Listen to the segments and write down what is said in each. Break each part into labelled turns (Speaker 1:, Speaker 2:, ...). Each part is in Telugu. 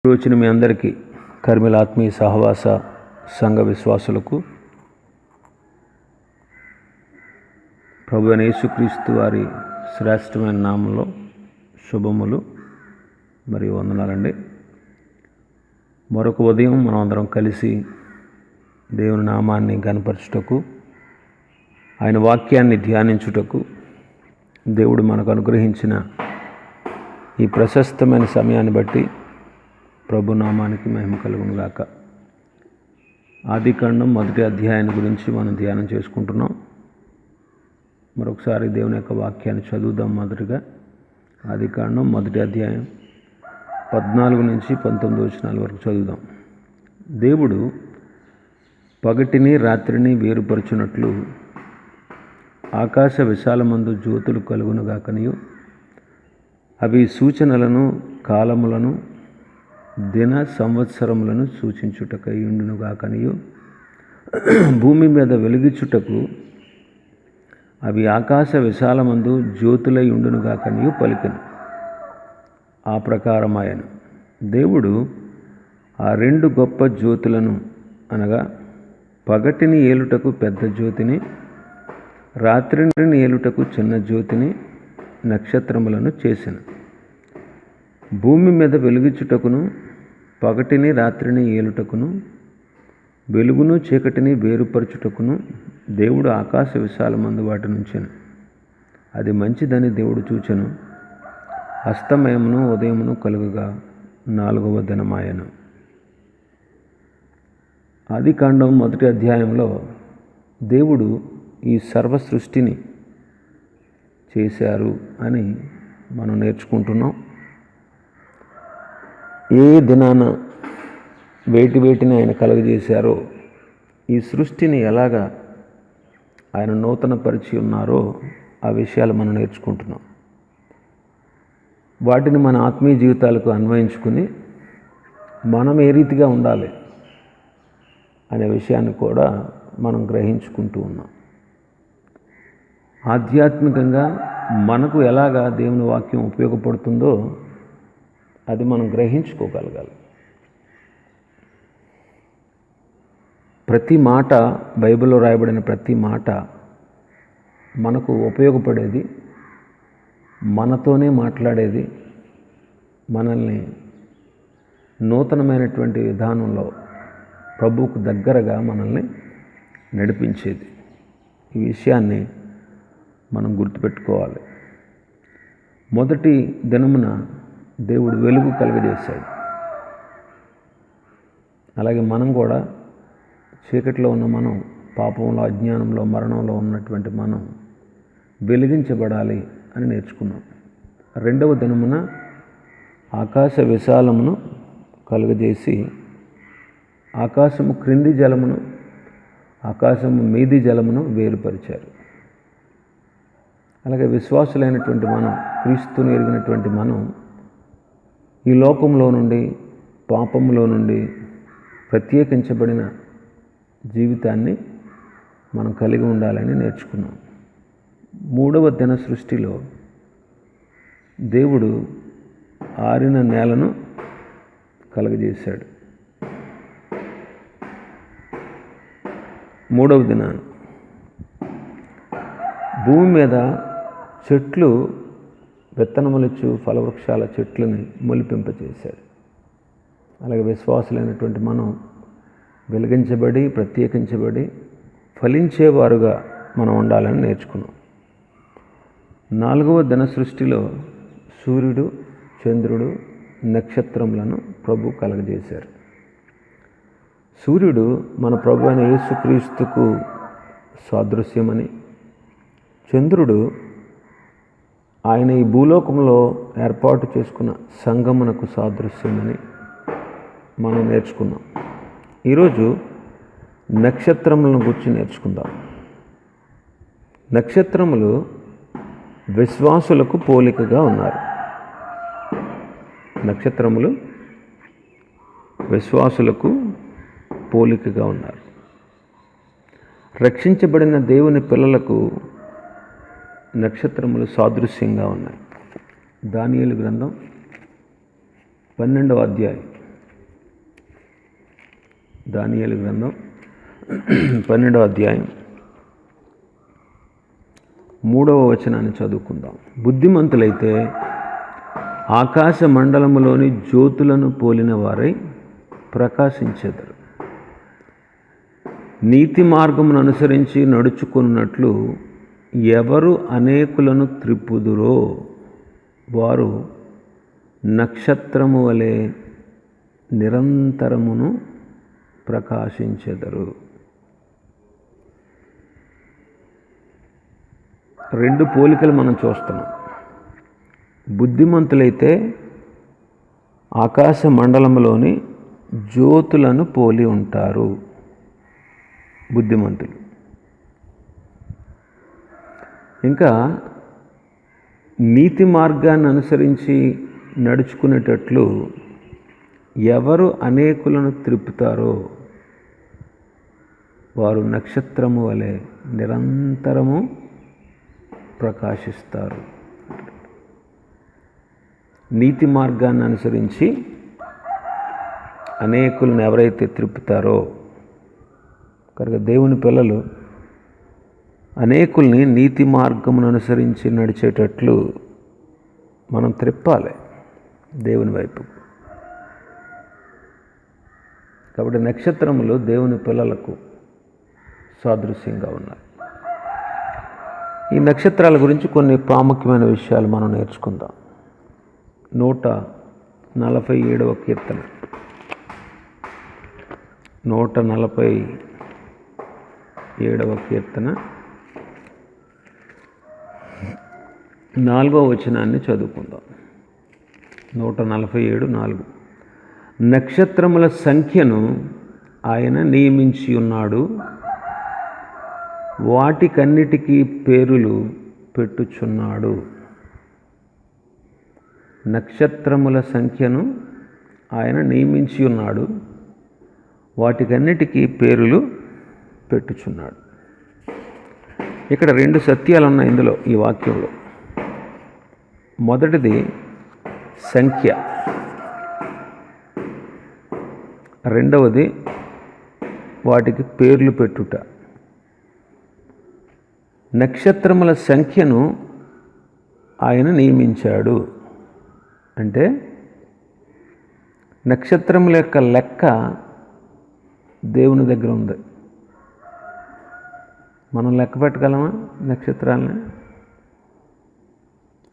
Speaker 1: వచ్చిన మీ అందరికీ కర్మిల ఆత్మీయ సహవాస సంఘ విశ్వాసులకు ప్రభువైన యేసుక్రీస్తు వారి శ్రేష్టమైన నామంలో శుభములు మరియు వందనాలండి. మరొక ఉదయం మనం అందరం కలిసి దేవుని నామాన్ని గణపరచుటకు, ఆయన వాక్యాన్ని ధ్యానించుటకు దేవుడు మనకు అనుగ్రహించిన ఈ ప్రశస్తమైన సమయాన్ని బట్టి ప్రభు నామానికి మహిమ కలుగును గాక. ఆదికాండం 1వ అధ్యాయాన్ని గురించి మనం ధ్యానం చేసుకుంటున్నాం. మరొకసారి దేవుని యొక్క వాక్యాన్ని చదువుదాం. మొదటిగా ఆదికాండం 1వ అధ్యాయం 14 నుంచి 19 వచనాల వరకు చదువుదాం. దేవుడు పగటిని రాత్రిని వేరుపరచునట్లు ఆకాశ విశాలమందు జ్యోతులు కలుగునుగాకనియు, అవి సూచనలను, కాలములను, దిన సంవత్సరములను సూచించుటకై ఉండునుగాకనియు, భూమి మీద వెలుగిచుటకు అవి ఆకాశ విశాలమందు జ్యోతులై ఉండునుగాకనియు పలికెను. ఆ ప్రకారమాయను. దేవుడు ఆ 2 గొప్ప జ్యోతులను, అనగా పగటిని ఏలుటకు పెద్ద జ్యోతిని, రాత్రిని ఏలుటకు చిన్న జ్యోతిని, నక్షత్రములను చేసెను. భూమి మీద వెలుగిచుటకును, పగటిని రాత్రిని ఏలుటకును, వెలుగును చీకటిని వేరుపరచుటకును దేవుడు ఆకాశ విశాలమందు వాటిని ఉంచెను. అది మంచిదని దేవుడు చూచెను. అస్తమయమును ఉదయమును కలుగగా 4వ దినమాయెను. ఆదికాండం 1వ అధ్యాయంలో దేవుడు ఈ సర్వ సృష్టిని చేశారు అని మనం నేర్చుకుంటున్నాం. ఏ దినాన వేటిని ఆయన కలుగజేశారో, ఈ సృష్టిని ఎలాగా ఆయన నూతనపరిచి ఉన్నారో ఆ విషయాలు మనం నేర్చుకుంటున్నాం. వాటిని మన ఆత్మీయ జీవితాలకు అన్వయించుకుని మనం ఏ రీతిగా ఉండాలి అనే విషయాన్ని కూడా మనం గ్రహించుకుంటూ ఉన్నాం. ఆధ్యాత్మికంగా మనకు ఎలాగా దేవుని వాక్యం ఉపయోగపడుతుందో అది మనం గ్రహించుకోగలగాలి. ప్రతి మాట, బైబిల్లో రాయబడిన ప్రతి మాట మనకు ఉపయోగపడేది, మనతోనే మాట్లాడేది, మనల్ని నూతనమైనటువంటి విధానంలో ప్రభువుకు దగ్గరగా మనల్ని నడిపించేది. ఈ విషయాన్ని మనం గుర్తుపెట్టుకోవాలి. మొదటి దినమున దేవుడు వెలుగు కలుగజేశాడు. అలాగే మనం కూడా చీకటిలో ఉన్న మనం, పాపంలో, అజ్ఞానంలో, మరణంలో ఉన్నటువంటి మనం వెలిగించబడాలి అని నేర్చుకున్నాం. 2వ దినమున ఆకాశ విశాలమును కలుగజేసి ఆకాశము క్రింది జలమును, ఆకాశము మీది జలమును వేరుపరిచారు. అలాగే విశ్వాసులైనటువంటి మనం, క్రీస్తుని ఎరిగినటువంటి మనం ఈ లోకంలో నుండి, పాపంలో నుండి ప్రత్యేకించబడిన జీవితాన్ని మనం కలిగి ఉండాలని నేర్చుకున్నాం. 3వ దిన సృష్టిలో దేవుడు ఆరిన నేలను కలుగజేశాడు. 3వ దినాన భూమి మీద చెట్లు, విత్తనములిచ్చు ఫలవృక్షాల చెట్లని మొలిపింపచేశాడు. అలాగే విశ్వాసులైనటువంటి మనం వెలిగించబడి, ప్రత్యేకించబడి, ఫలించేవారుగా మనం ఉండాలని నేర్చుకున్నాం. 4వ దిన సృష్టిలో సూర్యుడు, చంద్రుడు, నక్షత్రములను ప్రభు కలగజేశారు. సూర్యుడు మన ప్రభు అయిన యేసుక్రీస్తుకు సాదృశ్యమని, చంద్రుడు ఆయన ఈ భూలోకంలో ఏర్పాటు చేసుకున్న సంఘమునకు సాదృశ్యమని మనం నేర్చుకున్నాం. ఈరోజు నక్షత్రములను గురించి నేర్చుకుందాం. నక్షత్రములు విశ్వాసులకు పోలికగా ఉన్నారు. నక్షత్రములు విశ్వాసులకు పోలికగా ఉన్నారు. రక్షించబడిన దేవుని పిల్లలకు నక్షత్రములు సాదృశ్యంగా ఉన్నాయి. దానియేలు గ్రంథం 12వ అధ్యాయం దానియేలు గ్రంథం 12వ అధ్యాయం 3వ వచనాన్ని చదువుకుందాం. బుద్ధిమంతులైతే ఆకాశ మండలములోని జ్యోతులను పోలిన వారై ప్రకాశించెదరు. నీతి మార్గమును అనుసరించి నడుచుకున్నట్లు ఎవరు అనేకులను త్రిప్పుదురో వారు నక్షత్రము వలె నిరంతరమును ప్రకాశించెదరు. 2 పోలికలు మనం చూస్తున్నాం. బుద్ధిమంతులైతే ఆకాశ మండలంలోని జ్యోతులను పోలి ఉంటారు. బుద్ధిమంతులు. ఇంకా నీతి మార్గాన్ని అనుసరించి నడుచుకునేటట్లు ఎవరు అనేకులను త్రిప్పుతారో వారు నక్షత్రము వలె నిరంతరము ప్రకాశిస్తారు. నీతి మార్గాన్ని అనుసరించి అనేకులను ఎవరైతే త్రిప్పుతారో, కనుక దేవుని పిల్లలు అనేకుల్ని నీతి మార్గమును అనుసరించి నడిచేటట్లు మనం త్రిప్పాలి దేవుని వైపు. కాబట్టి నక్షత్రములు దేవుని పిల్లలకు సాదృశ్యంగా ఉన్నాయి. ఈ నక్షత్రాల గురించి కొన్ని ప్రాముఖ్యమైన విషయాలు మనం నేర్చుకుందాం. 147వ కీర్తన 147వ కీర్తన 4వ వచనాన్ని చదువుకుందాం. 147:4. నక్షత్రముల సంఖ్యను ఆయన నియమించి ఉన్నాడు, వాటికన్నిటికీ పేరులు పెట్టుచున్నాడు. నక్షత్రముల సంఖ్యను ఆయన నియమించి ఉన్నాడు, వాటికన్నిటికీ పేరులు పెట్టుచున్నాడు. ఇక్కడ 2 సత్యాలు ఉన్నాయి ఇందులో, ఈ వాక్యంలో. మొదటిది సంఖ్య, రెండవది వాటికి పేర్లు పెట్టుట. నక్షత్రముల సంఖ్యను ఆయన నియమించాడు అంటే నక్షత్రముల యొక్క లెక్క దేవుని దగ్గర ఉంది. మనం లెక్క పెట్టగలమా నక్షత్రాలని?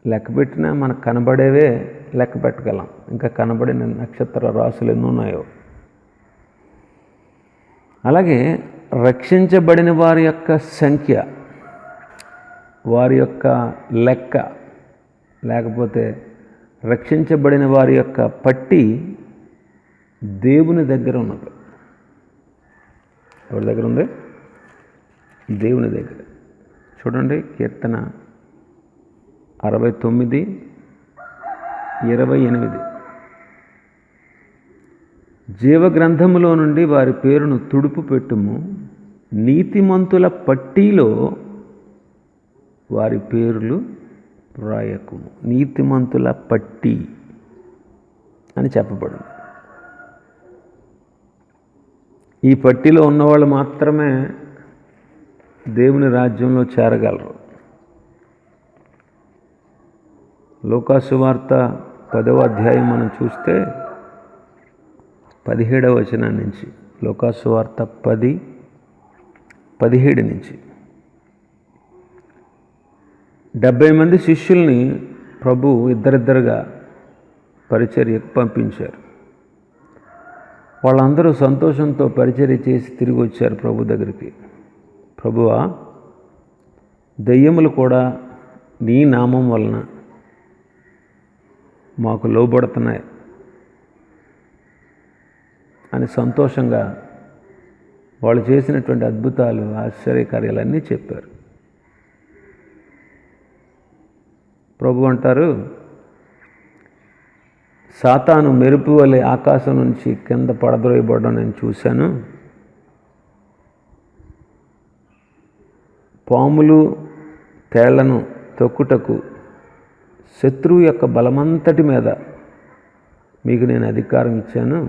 Speaker 1: లెక్క పెట్టినా మనకు కనబడేవే లెక్క పెట్టగలం. ఇంకా కనబడిన నక్షత్ర రాసులు ఎన్ని ఉన్నాయో. అలాగే రక్షించబడిన వారి యొక్క సంఖ్య, వారి యొక్క లెక్క, లేకపోతే రక్షించబడిన వారి యొక్క పట్టి దేవుని దగ్గర ఉన్నది. ఎవరి దగ్గర ఉంది? దేవుని దగ్గర. చూడండి, కీర్తన 69:28. జీవగ్రంథములో నుండి వారి పేరును తుడుపు పెట్టుము, నీతిమంతుల పట్టీలో వారి పేర్లు రాయకుము. నీతిమంతుల పట్టీ అని చెప్పబడింది. ఈ పట్టీలో ఉన్నవాళ్ళు మాత్రమే దేవుని రాజ్యంలో చేరగలరు. లూకాసు వార్త 10వ అధ్యాయం మనం చూస్తే 17వ వచనం నుంచి, లూకాసు వార్త 10:17 నుంచి 70 మంది శిష్యుల్ని ప్రభు ఇద్దరిద్దరుగా పరిచర్యకు పంపించారు. వాళ్ళందరూ సంతోషంతో పరిచర్య చేసి తిరిగి వచ్చారు ప్రభు దగ్గరికి. ప్రభువా, దెయ్యములు కూడా నీ నామం వలన మాకు లోబడుతున్నాయి అని సంతోషంగా వాళ్ళు చేసినటువంటి అద్భుతాలు, ఆశ్చర్యకార్యాలన్నీ చెప్పారు. ప్రభు అంటారు, సాతాను మెరుపు వలె ఆకాశం నుంచి కింద పడద్రోయబడడం నేను చూశాను. పాములు తేళ్లను తొక్కుటకు శత్రువు యొక్క బలమంతటి మీద మీకు నేను అధికారం ఇచ్చాను.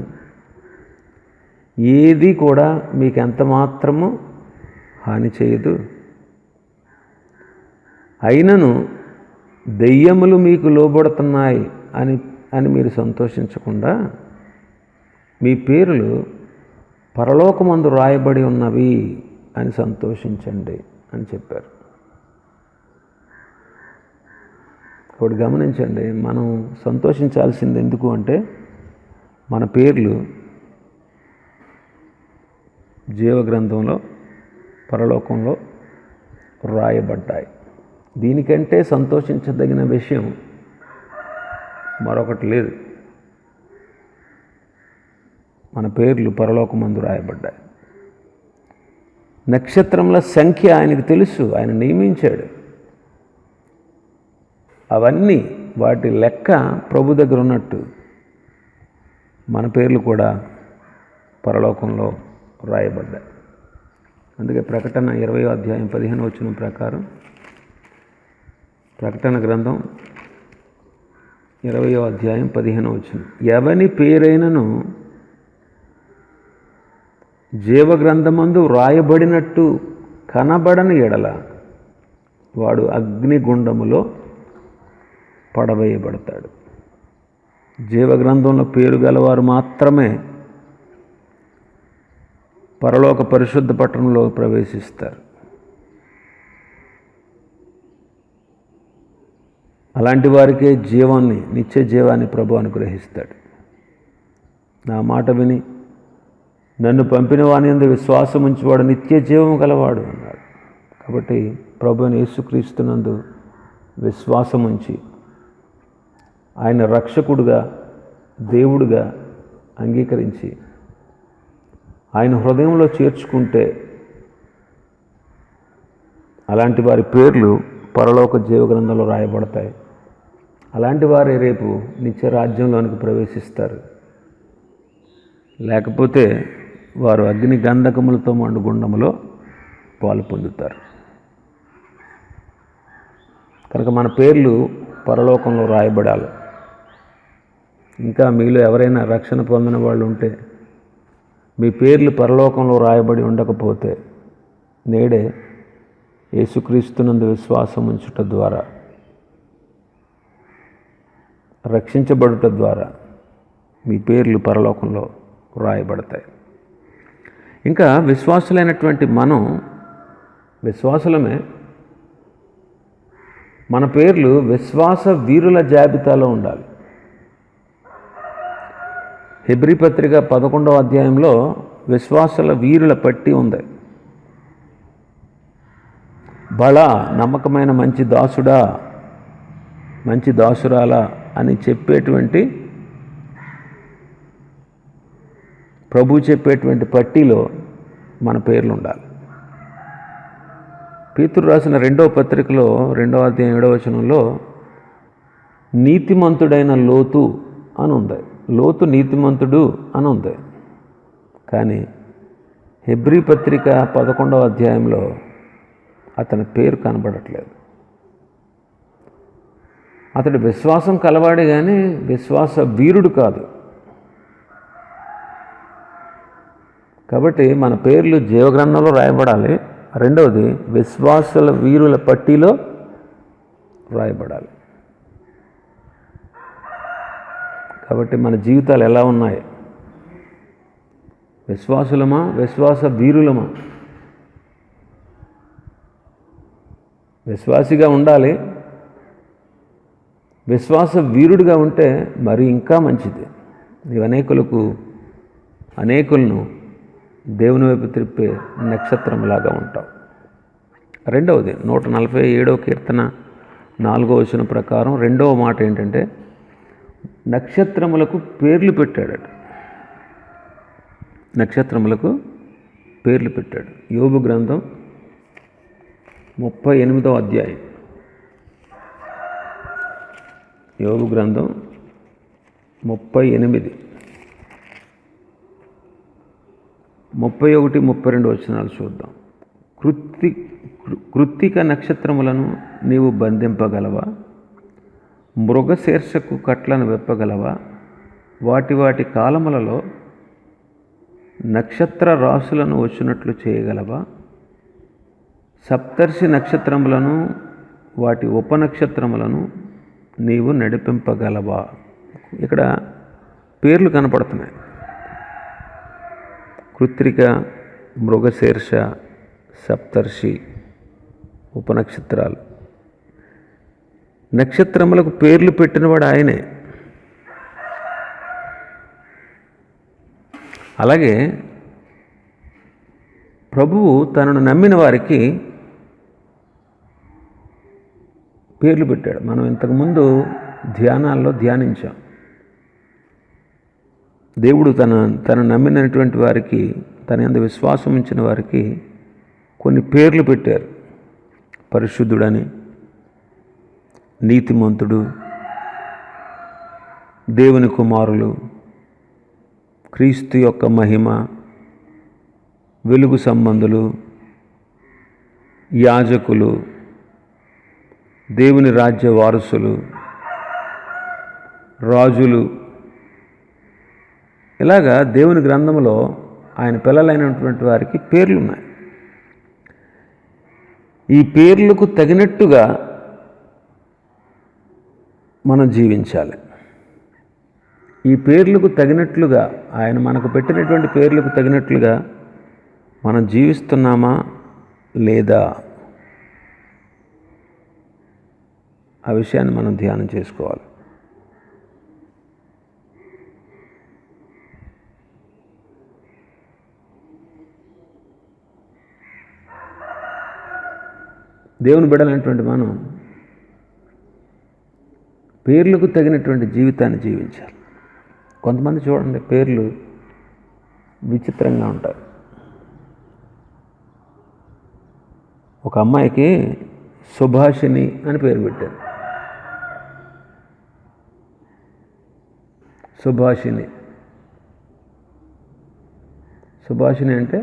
Speaker 1: ఏది కూడా మీకు ఎంత మాత్రము హాని చేయదు. అయినను దెయ్యములు మీకు లోబడుతున్నాయి అని మీరు సంతోషించకుండా మీ పేర్లు పరలోకమందు రాయబడి ఉన్నవి అని సంతోషించండి అని చెప్పారు. ఒకటి గమనించండి, మనం సంతోషించాల్సింది ఎందుకు అంటే మన పేర్లు జీవగ్రంథంలో పరలోకంలో రాయబడ్డాయి. దీనికంటే సంతోషించదగిన విషయం మరొకటి లేదు. మన పేర్లు పరలోకమందు రాయబడ్డాయి. నక్షత్రముల సంఖ్య ఆయనకు తెలుసు, ఆయన నియమించాడు. అవన్నీ వాటి లెక్క ప్రభు దగ్గర ఉన్నట్టు మన పేర్లు కూడా పరలోకంలో రాయబడ్డాయి. అందుకే ప్రకటన 20వ అధ్యాయం 15వ వచనం ప్రకారం, ప్రకటన గ్రంథం 20వ అధ్యాయం 15వ వచనం, ఎవని పేరైనను జీవగ్రంథమందు రాయబడినట్టు కనబడని ఎడల వాడు అగ్నిగుండములో పడవేయబడతాడు. జీవగ్రంథంలో పేరు గలవారు మాత్రమే పరలోక పరిశుద్ధ పట్టణంలో ప్రవేశిస్తారు. అలాంటి వారికే జీవాన్ని, నిత్య జీవాన్ని ప్రభు అనుగ్రహిస్తాడు. నా మాట విని నన్ను పంపిన వాని యందు విశ్వాసం ఉంచువాడు నిత్య జీవం గలవాడు అన్నాడు. కాబట్టి ప్రభు అయిన యేసుక్రీస్తునందు విశ్వాసం ఉంచి ఆయన రక్షకుడుగా, దేవుడుగా అంగీకరించి ఆయన హృదయంలో చేర్చుకుంటే అలాంటి వారి పేర్లు పరలోక జీవగ్రంథంలో రాయబడతాయి. అలాంటి వారే రేపు నిత్య రాజ్యంలోనికి ప్రవేశిస్తారు. లేకపోతే వారు అగ్ని గంధకములతో మండుగుండములో పాలు పొందుతారు. కనుక మన పేర్లు పరలోకంలో రాయబడాలి. ఇంకా మీలో ఎవరైనా రక్షణ పొందిన వాళ్ళు ఉంటే మీ పేర్లు పరలోకంలో రాయబడి ఉండకపోతే నేడే యేసుక్రీస్తునందు విశ్వాసం ఉంచుట ద్వారా, రక్షించబడుట ద్వారా మీ పేర్లు పరలోకంలో రాయబడతాయి. ఇంకా విశ్వాసులైనటువంటి మనం, విశ్వాసులమే, మన పేర్లు విశ్వాస వీరుల జాబితాలో ఉండాలి. హెబ్రీ పత్రిక 11వ అధ్యాయంలో విశ్వాసుల వీరుల పట్టి ఉంది. బళ నమ్మకమైన మంచి దాసుడా, మంచి దాసురాలా అని చెప్పేటువంటి, ప్రభు చెప్పేటువంటి పట్టిలో మన పేర్లు ఉండాలి. పేతురు రాసిన 2వ పత్రికలో 2వ అధ్యాయం 7వ వచనంలో నీతిమంతుడైన లోతు అని ఉంది. లోతు నీతిమంతుడు అని ఉంది. కానీ హెబ్రీ పత్రిక 11వ అధ్యాయంలో అతని పేరు కనబడట్లేదు. అతడు విశ్వాసం కలవాడే కానీ విశ్వాస వీరుడు కాదు. కాబట్టి మన పేర్లు జీవగ్రంథంలో రాయబడాలి. రెండవది విశ్వాసుల వీరుల పట్టిలో రాయబడాలి. కాబట్టి మన జీవితాలు ఎలా ఉన్నాయి? విశ్వాసులమా, విశ్వాస వీరులమా? విశ్వాసిగా ఉండాలి. విశ్వాస వీరుడిగా ఉంటే మరి ఇంకా మంచిది. నీవు అనేకులను దేవుని వైపు త్రిప్పే నక్షత్రంలాగా ఉంటావు. రెండవది 147వ కీర్తన 4వ వచనం ప్రకారం రెండవ మాట ఏంటంటే నక్షత్రములకు పేర్లు పెట్టాడట. నక్షత్రములకు పేర్లు పెట్టాడు. యోబు గ్రంథం 38వ అధ్యాయం, యోబు గ్రంథం 38, 31, 32 వచనాలు చూద్దాం. కృత్తిక నక్షత్రములను నీవు బంధింపగలవా? మృగశీర్షకు కట్లను విప్పగలవా? వాటి కాలములలో నక్షత్ర రాశులను వచ్చినట్లు చేయగలవా? సప్తర్షి నక్షత్రములను వాటి ఉపనక్షత్రములను నీవు నడిపింపగలవా? ఇక్కడ పేర్లు కనపడుతున్నాయి. కృత్తిక, మృగశీర్ష, సప్తర్షి, ఉపనక్షత్రాలు. నక్షత్రములకు పేర్లు పెట్టినవాడు ఆయనే. అలాగే ప్రభువు తనను నమ్మిన వారికి పేర్లు పెట్టాడు. మనం ఇంతకుముందు ధ్యానాల్లో ధ్యానించాం. దేవుడు తను నమ్మినటువంటి వారికి, తన యందు విశ్వాసం ఉంచిన వారికి కొన్ని పేర్లు పెట్టారు. పరిశుద్ధుడని, నీతిమంతుడు, దేవుని కుమారులు, క్రీస్తు యొక్క మహిమ, వెలుగు సంబంధులు, యాజకులు, దేవుని రాజ్య వారసులు, రాజులు. ఇలాగా దేవుని గ్రంథంలో ఆయన పిల్లలైనటువంటి వారికి పేర్లు ఉన్నాయి. ఈ పేర్లకు తగినట్టుగా మనం జీవించాలి. ఈ పేర్లకు తగినట్లుగా, ఆయన మనకు పెట్టినటువంటి పేర్లకు తగినట్లుగా మనం జీవిస్తున్నామా లేదా? ఆ విషయాన్ని మనం ధ్యానం చేసుకోవాలి. దేవుని బిడ్డలైనటువంటి మనం పేర్లకు తగినటువంటి జీవితాన్ని జీవించాలి. కొంతమంది చూడండి, పేర్లు విచిత్రంగా ఉంటారు. ఒక అమ్మాయికి సుభాషిణి అని పేరు పెట్టారు. సుభాషిణి. సుభాషిణి అంటే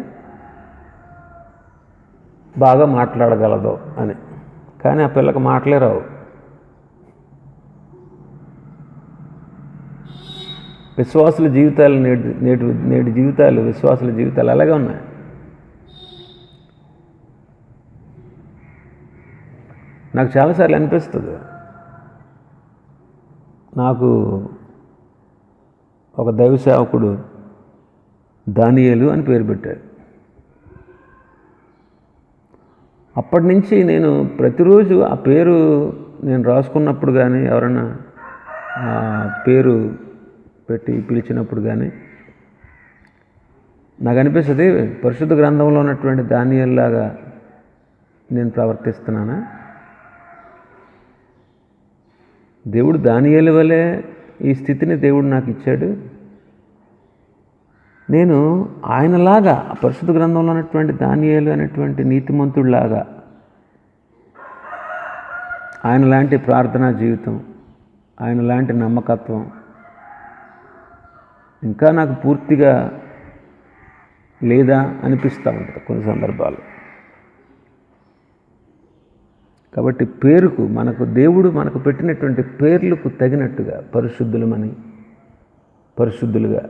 Speaker 1: బాగా మాట్లాడగలదు అని. కానీ ఆ పిల్లకి మాటలే రావు. విశ్వాసుల జీవితాలు నేటి జీవితాలు, విశ్వాసుల జీవితాలు అలాగే ఉన్నాయి. నాకు చాలాసార్లు అనిపిస్తుంది, నాకు ఒక దైవ సేవకుడు దానియేలు అని పేరు పెట్టాడు. అప్పటి నుంచి నేను ప్రతిరోజు ఆ పేరు నేను రాసుకున్నప్పుడు కానీ, ఎవరైనా పేరు పెట్టి పిలిచినప్పుడు కానీ నాకు అనిపిస్తుంది, పరిశుద్ధ గ్రంథంలో ఉన్నటువంటి దానియేలులాగా నేను ప్రవర్తిస్తున్నానా? దేవుడు దానియేలు వలె ఈ స్థితిని దేవుడు నాకు ఇచ్చాడు. నేను ఆయనలాగా, పరిశుద్ధ గ్రంథంలో ఉన్నటువంటి దానియేలు అనేటువంటి నీతిమంతుడిలాగా, ఆయన లాంటి ప్రార్థనా జీవితం, ఆయన లాంటి నమ్మకత్వం ఇంకా నాకు పూర్తిగా లేదా అనిపిస్తూ ఉంటుంది కొన్ని సందర్భాలు. కాబట్టి పేరుకు, మనకు దేవుడు మనకు పెట్టినటువంటి పేర్లకు తగినట్టుగా పరిశుద్ధులుగా,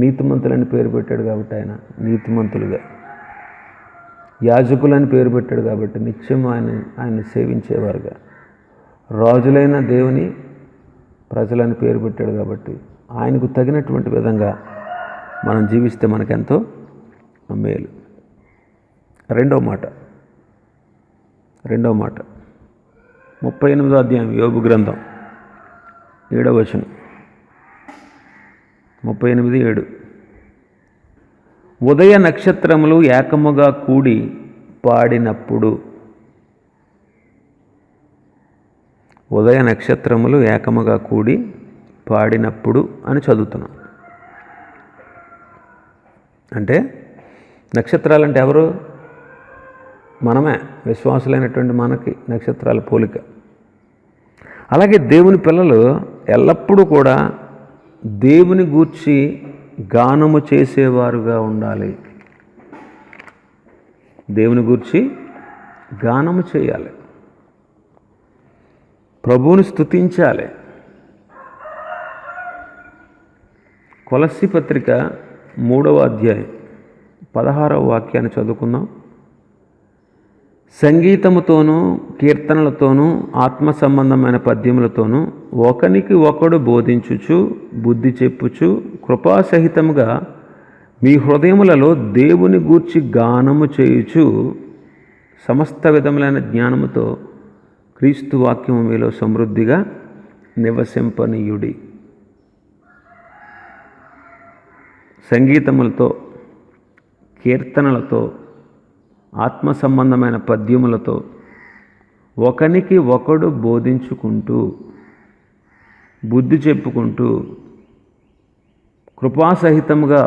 Speaker 1: నీతిమంతులని పేరు పెట్టాడు కాబట్టి ఆయన నీతిమంతులుగా, యాజకులని పేరు పెట్టాడు కాబట్టి నిత్యం ఆయన సేవించేవారుగా, రాజులైన దేవుని ప్రజలని పేరు పెట్టాడు కాబట్టి ఆయనకు తగినటువంటి విధంగా మనం జీవిస్తే మనకెంతో మేలు. రెండవ మాట 38వ అధ్యాయం యోబు గ్రంథం 7వ వచనం. 38:7. ఉదయ నక్షత్రములు ఏకముగా కూడి పాడినప్పుడు, ఉదయ నక్షత్రములు ఏకముగా కూడి పాడినప్పుడు అని చదువుతున్నాం. అంటే నక్షత్రాలంటే ఎవరు? మనమే, విశ్వాసులైనటువంటి మనకి నక్షత్రాల పోలిక. అలాగే దేవుని పిల్లలు ఎల్లప్పుడూ కూడా దేవుని గూర్చి గానము చేసేవారుగా ఉండాలి. దేవుని గూర్చి గానము చేయాలి, ప్రభువుని స్తుతించాలి. కొలస్సీ పత్రిక 3వ అధ్యాయం 16వ వాక్యాన్ని చదువుకుందాం. సంగీతముతోనూ కీర్తనలతోనూ ఆత్మ సంబంధమైన పద్యములతోనూ ఒకనికి ఒకడు బోధించుచు బుద్ధి చెప్పుచు కృపాసహితముగా మీ హృదయములలో దేవుని గూర్చి గానము చేయుచు సమస్త విధములైన జ్ఞానముతో క్రీస్తు వాక్యము మీలో సమృద్ధిగా నివసింపనీయుడి. సంగీతములతో కీర్తనలతో ఆత్మ సంబంధమైన పద్యములతో ఒకనికి ఒకడు బోధించుకుంటూ బుద్ధి చెప్పుకుంటూ కృపాసహితముగా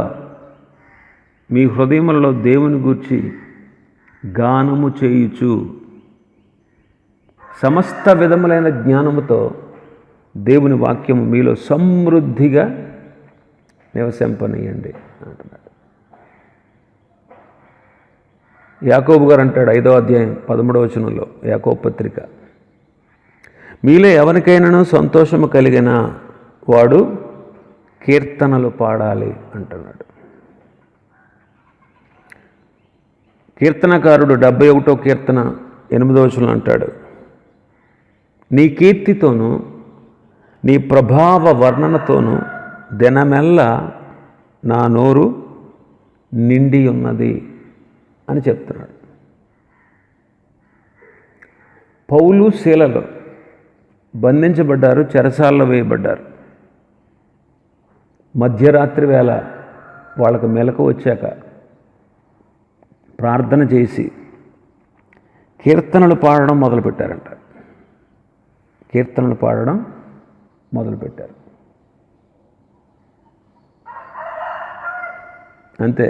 Speaker 1: మీ హృదయములలో దేవుని గూర్చి గానము చేయుచు సమస్త విధములైన జ్ఞానముతో దేవుని వాక్యము మీలో సమృద్ధిగా నివసింపనీయండి అంటున్నాడు. యాకోబు గారు అంటాడు 5వ అధ్యాయం 13వ వచనంలో, యాకోబు పత్రిక, మీలో ఎవరికైనాను సంతోషము కలిగిన వాడు కీర్తనలు పాడాలి అంటున్నాడు. కీర్తనకారుడు 71వ కీర్తన 8వ వచనం అంటాడు, నీ కీర్తితోనూ నీ ప్రభావ వర్ణనతోనూ దినమెల్లా నా నోరు నిండి ఉన్నది అని చెప్తున్నాడు. పౌలు శీలలు బంధించబడ్డారు, చెరసాలలో వేయబడ్డారు. మధ్యరాత్రి వేళ వాళ్ళకు మెలకు వచ్చాక ప్రార్థన చేసి కీర్తనలు పాడడం మొదలుపెట్టారంట. కీర్తనలు పాడడం మొదలుపెట్టారు. అంతే,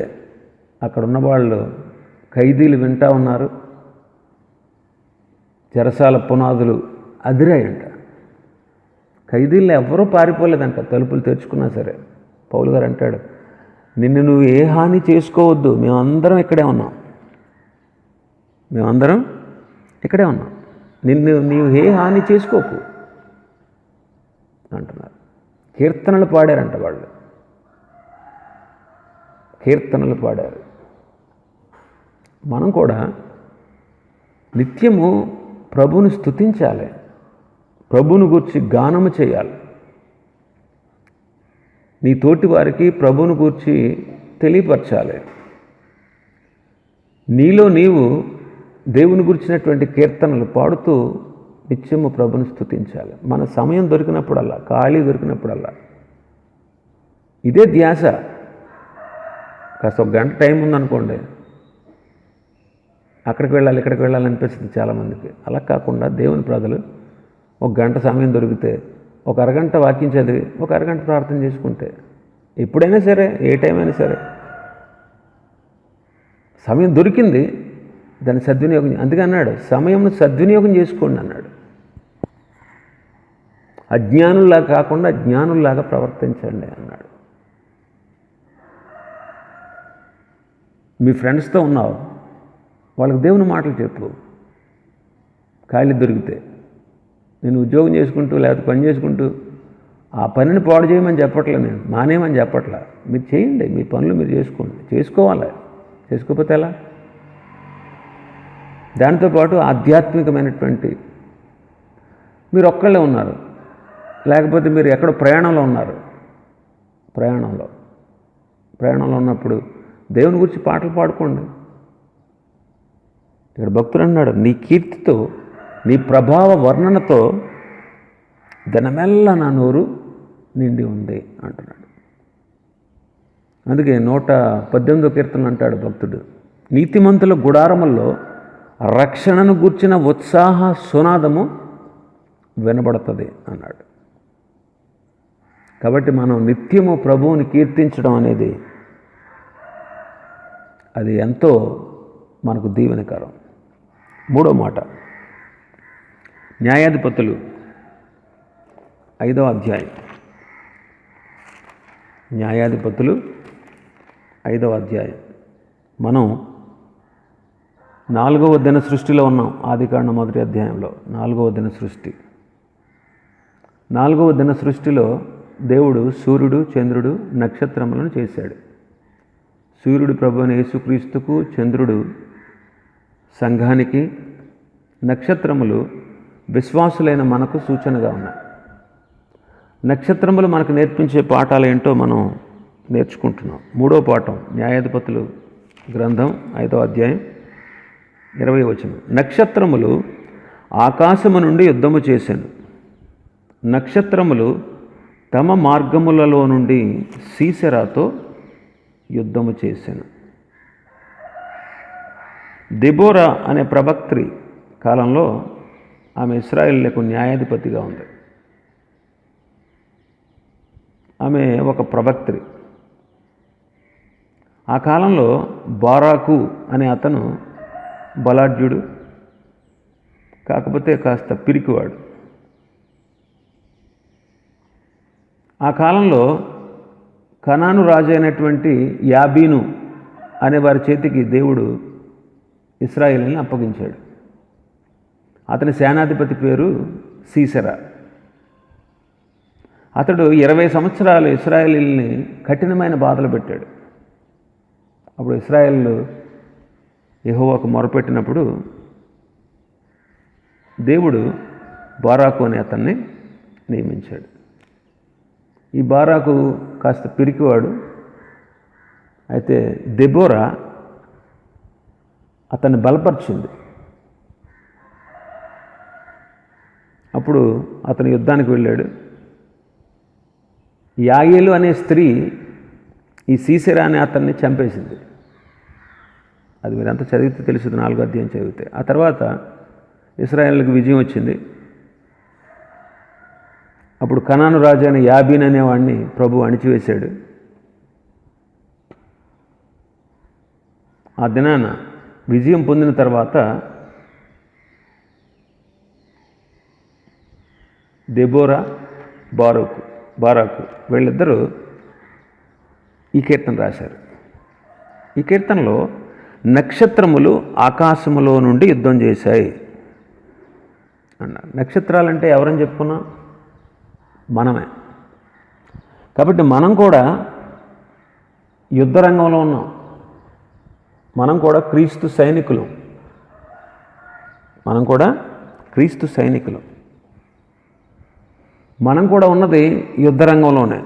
Speaker 1: అక్కడ ఉన్న వాళ్ళు ఖైదీలు వింటూ ఉన్నారు. చెరసాల పునాదులు అదిరాయంట. ఖైదీలు ఎవ్వరూ పారిపోలేదంట, తలుపులు తెరుచుకున్నా సరే. పౌలు గారు అంటాడు, నిన్ను నువ్వు ఏ హాని చేసుకోవద్దు, మేమందరం ఇక్కడే ఉన్నాం, మేమందరం ఇక్కడే ఉన్నాం, నీవు ఏ హాని చేసుకోకు అంటున్నారు. కీర్తనలు పాడారంట వాళ్ళు, కీర్తనలు పాడారు. మనం కూడా నిత్యము ప్రభువుని స్తుతించాలి, ప్రభువుని గూర్చి గానము చేయాలి. నీ తోటి వారికి ప్రభువుని గూర్చి తెలియపరచాలి. నీలో నీవు దేవుని గురించినటువంటి కీర్తనలు పాడుతూ నిత్యము ప్రభుని స్తుతించాలి. మన సమయం దొరికినప్పుడల్లా, ఖాళీ దొరికినప్పుడల్లా ఇదే ధ్యాస. కాస్త ఒక గంట టైం ఉందనుకోండి, అక్కడికి వెళ్ళాలి ఇక్కడికి వెళ్ళాలి అనిపిస్తుంది చాలామందికి. అలా కాకుండా దేవుని ప్రజలు ఒక గంట సమయం దొరికితే ఒక అరగంట వాక్యం చదివి ఒక అరగంట ప్రార్థన చేసుకుంటే, ఎప్పుడైనా సరే ఏ టైం అయినా సరే సమయం దొరికింది, దాన్ని సద్వినియోగం. అందుకే అన్నాడు, సమయంను సద్వినియోగం చేసుకోండి అన్నాడు. అజ్ఞానుల్లాగా కాకుండా జ్ఞానుల్లాగా ప్రవర్తించండి అన్నాడు. మీ ఫ్రెండ్స్తో ఉన్నావు, వాళ్ళకి దేవుని మాటలు చెప్పు. ఖాళీ దొరికితే నేను ఉద్యోగం చేసుకుంటూ లేకపోతే పని చేసుకుంటూ ఆ పనిని పాడు చేయమని చెప్పట్లే, నేను మానేమని చెప్పట్లా. మీరు చేయండి, మీ పనులు మీరు చేసుకోండి, చేసుకోవాలి. చేసుకోకపోతే ఎలా? దాంతోపాటు ఆధ్యాత్మికమైనటువంటి మీరు ఒక్కళ్ళే ఉన్నారు, లేకపోతే మీరు ఎక్కడో ప్రయాణంలో ఉన్నారు. ప్రయాణంలో ఉన్నప్పుడు దేవుని గురించి పాటలు పాడుకోండి. ఇక్కడ భక్తుడు అన్నాడు, నీ కీర్తితో నీ ప్రభావ వర్ణనతో దినమెల్లా నా నోరు నిండి ఉంది అంటున్నాడు. అందుకే 118వ కీర్తన అంటాడు భక్తుడు, నీతిమంతుల గుడారముల్లో రక్షణను గూర్చిన ఉత్సాహ సునాదము వినబడుతుంది అన్నాడు. కాబట్టి మనం నిత్యము ప్రభువుని కీర్తించడం అనేది అది ఎంతో మనకు దీవెనకరం. 3వ మాట, న్యాయాధిపతులు 5వ అధ్యాయం. న్యాయాధిపతులు 5వ అధ్యాయం. మనం 4వ దిన సృష్టిలో ఉన్నాం. ఆదికాండం 1వ అధ్యాయంలో 4వ దిన సృష్టి. 4వ దిన సృష్టిలో దేవుడు సూర్యుడు, చంద్రుడు, నక్షత్రములను చేశాడు. సూర్యుడు ప్రభువైన యేసుక్రీస్తుకు, చంద్రుడు సంఘానికి, నక్షత్రములు విశ్వాసులైన మనకు సూచనగా ఉన్నాయి. నక్షత్రములు మనకు నేర్పించే పాఠాలు ఏంటో మనం నేర్చుకుంటున్నాం. 3వ పాఠం న్యాయాధిపతులు గ్రంథం 5వ అధ్యాయం 20వ వచనం. నక్షత్రములు ఆకాశము నుండి యుద్ధము చేసెను. నక్షత్రములు తమ మార్గములలో నుండి సీసెరాతో యుద్ధము చేసెను. దెబోరా అనే ప్రవక్త్రి కాలంలో ఆమె ఇశ్రాయేలులకు న్యాయాధిపతిగా ఉంది. ఆమె ఒక ప్రవక్త్రి. ఆ కాలంలో బారాకు అనే అతను బలాఢ్యుడు, కాకపోతే కాస్త పిరికివాడు. ఆ కాలంలో కనాను రాజు అయినటువంటి యాబీను అనే వారి చేతికి దేవుడు ఇశ్రాయేలుని అప్పగించాడు. అతని సేనాధిపతి పేరు సీసెరా. అతడు 20 సంవత్సరాలు ఇశ్రాయేలీల్ని కఠినమైన బాధలు పెట్టాడు. అప్పుడు ఇశ్రాయేలు యెహోవాకు మొరపెట్టినప్పుడు దేవుడు బారాకు అనే అతన్ని నియమించాడు. ఈ బారాకు కాస్త పిరికివాడు. అయితే దెబోరా అతన్ని బలపరిచింది. అప్పుడు అతను యుద్ధానికి వెళ్ళాడు. యాయేలు అనే స్త్రీ ఈ సీసెరా అనే అతన్ని చంపేసింది. అది మీరంతా చదివితే తెలుస్తుంది, 4వ అధ్యాయం చదివితే. ఆ తర్వాత ఇశ్రాయేలుకు విజయం వచ్చింది. అప్పుడు కనాను రాజు అయిన యాబీన్ అనేవాడిని ప్రభు అణిచివేశాడు. ఆ దినాన విజయం పొందిన తర్వాత దెబోరా, బారాకు వీళ్ళిద్దరూ ఈ కీర్తన రాశారు. ఈ కీర్తనలో నక్షత్రములు ఆకాశములో నుండి యుద్ధం చేశాయి అన్నారు. నక్షత్రాలంటే ఎవరని చెప్పుకున్నాం? మనమే. కాబట్టి మనం కూడా యుద్ధ రంగంలో ఉన్నాం. మనం కూడా క్రీస్తు సైనికులు. మనం కూడా ఉన్నది యుద్ధ రంగంలోనే.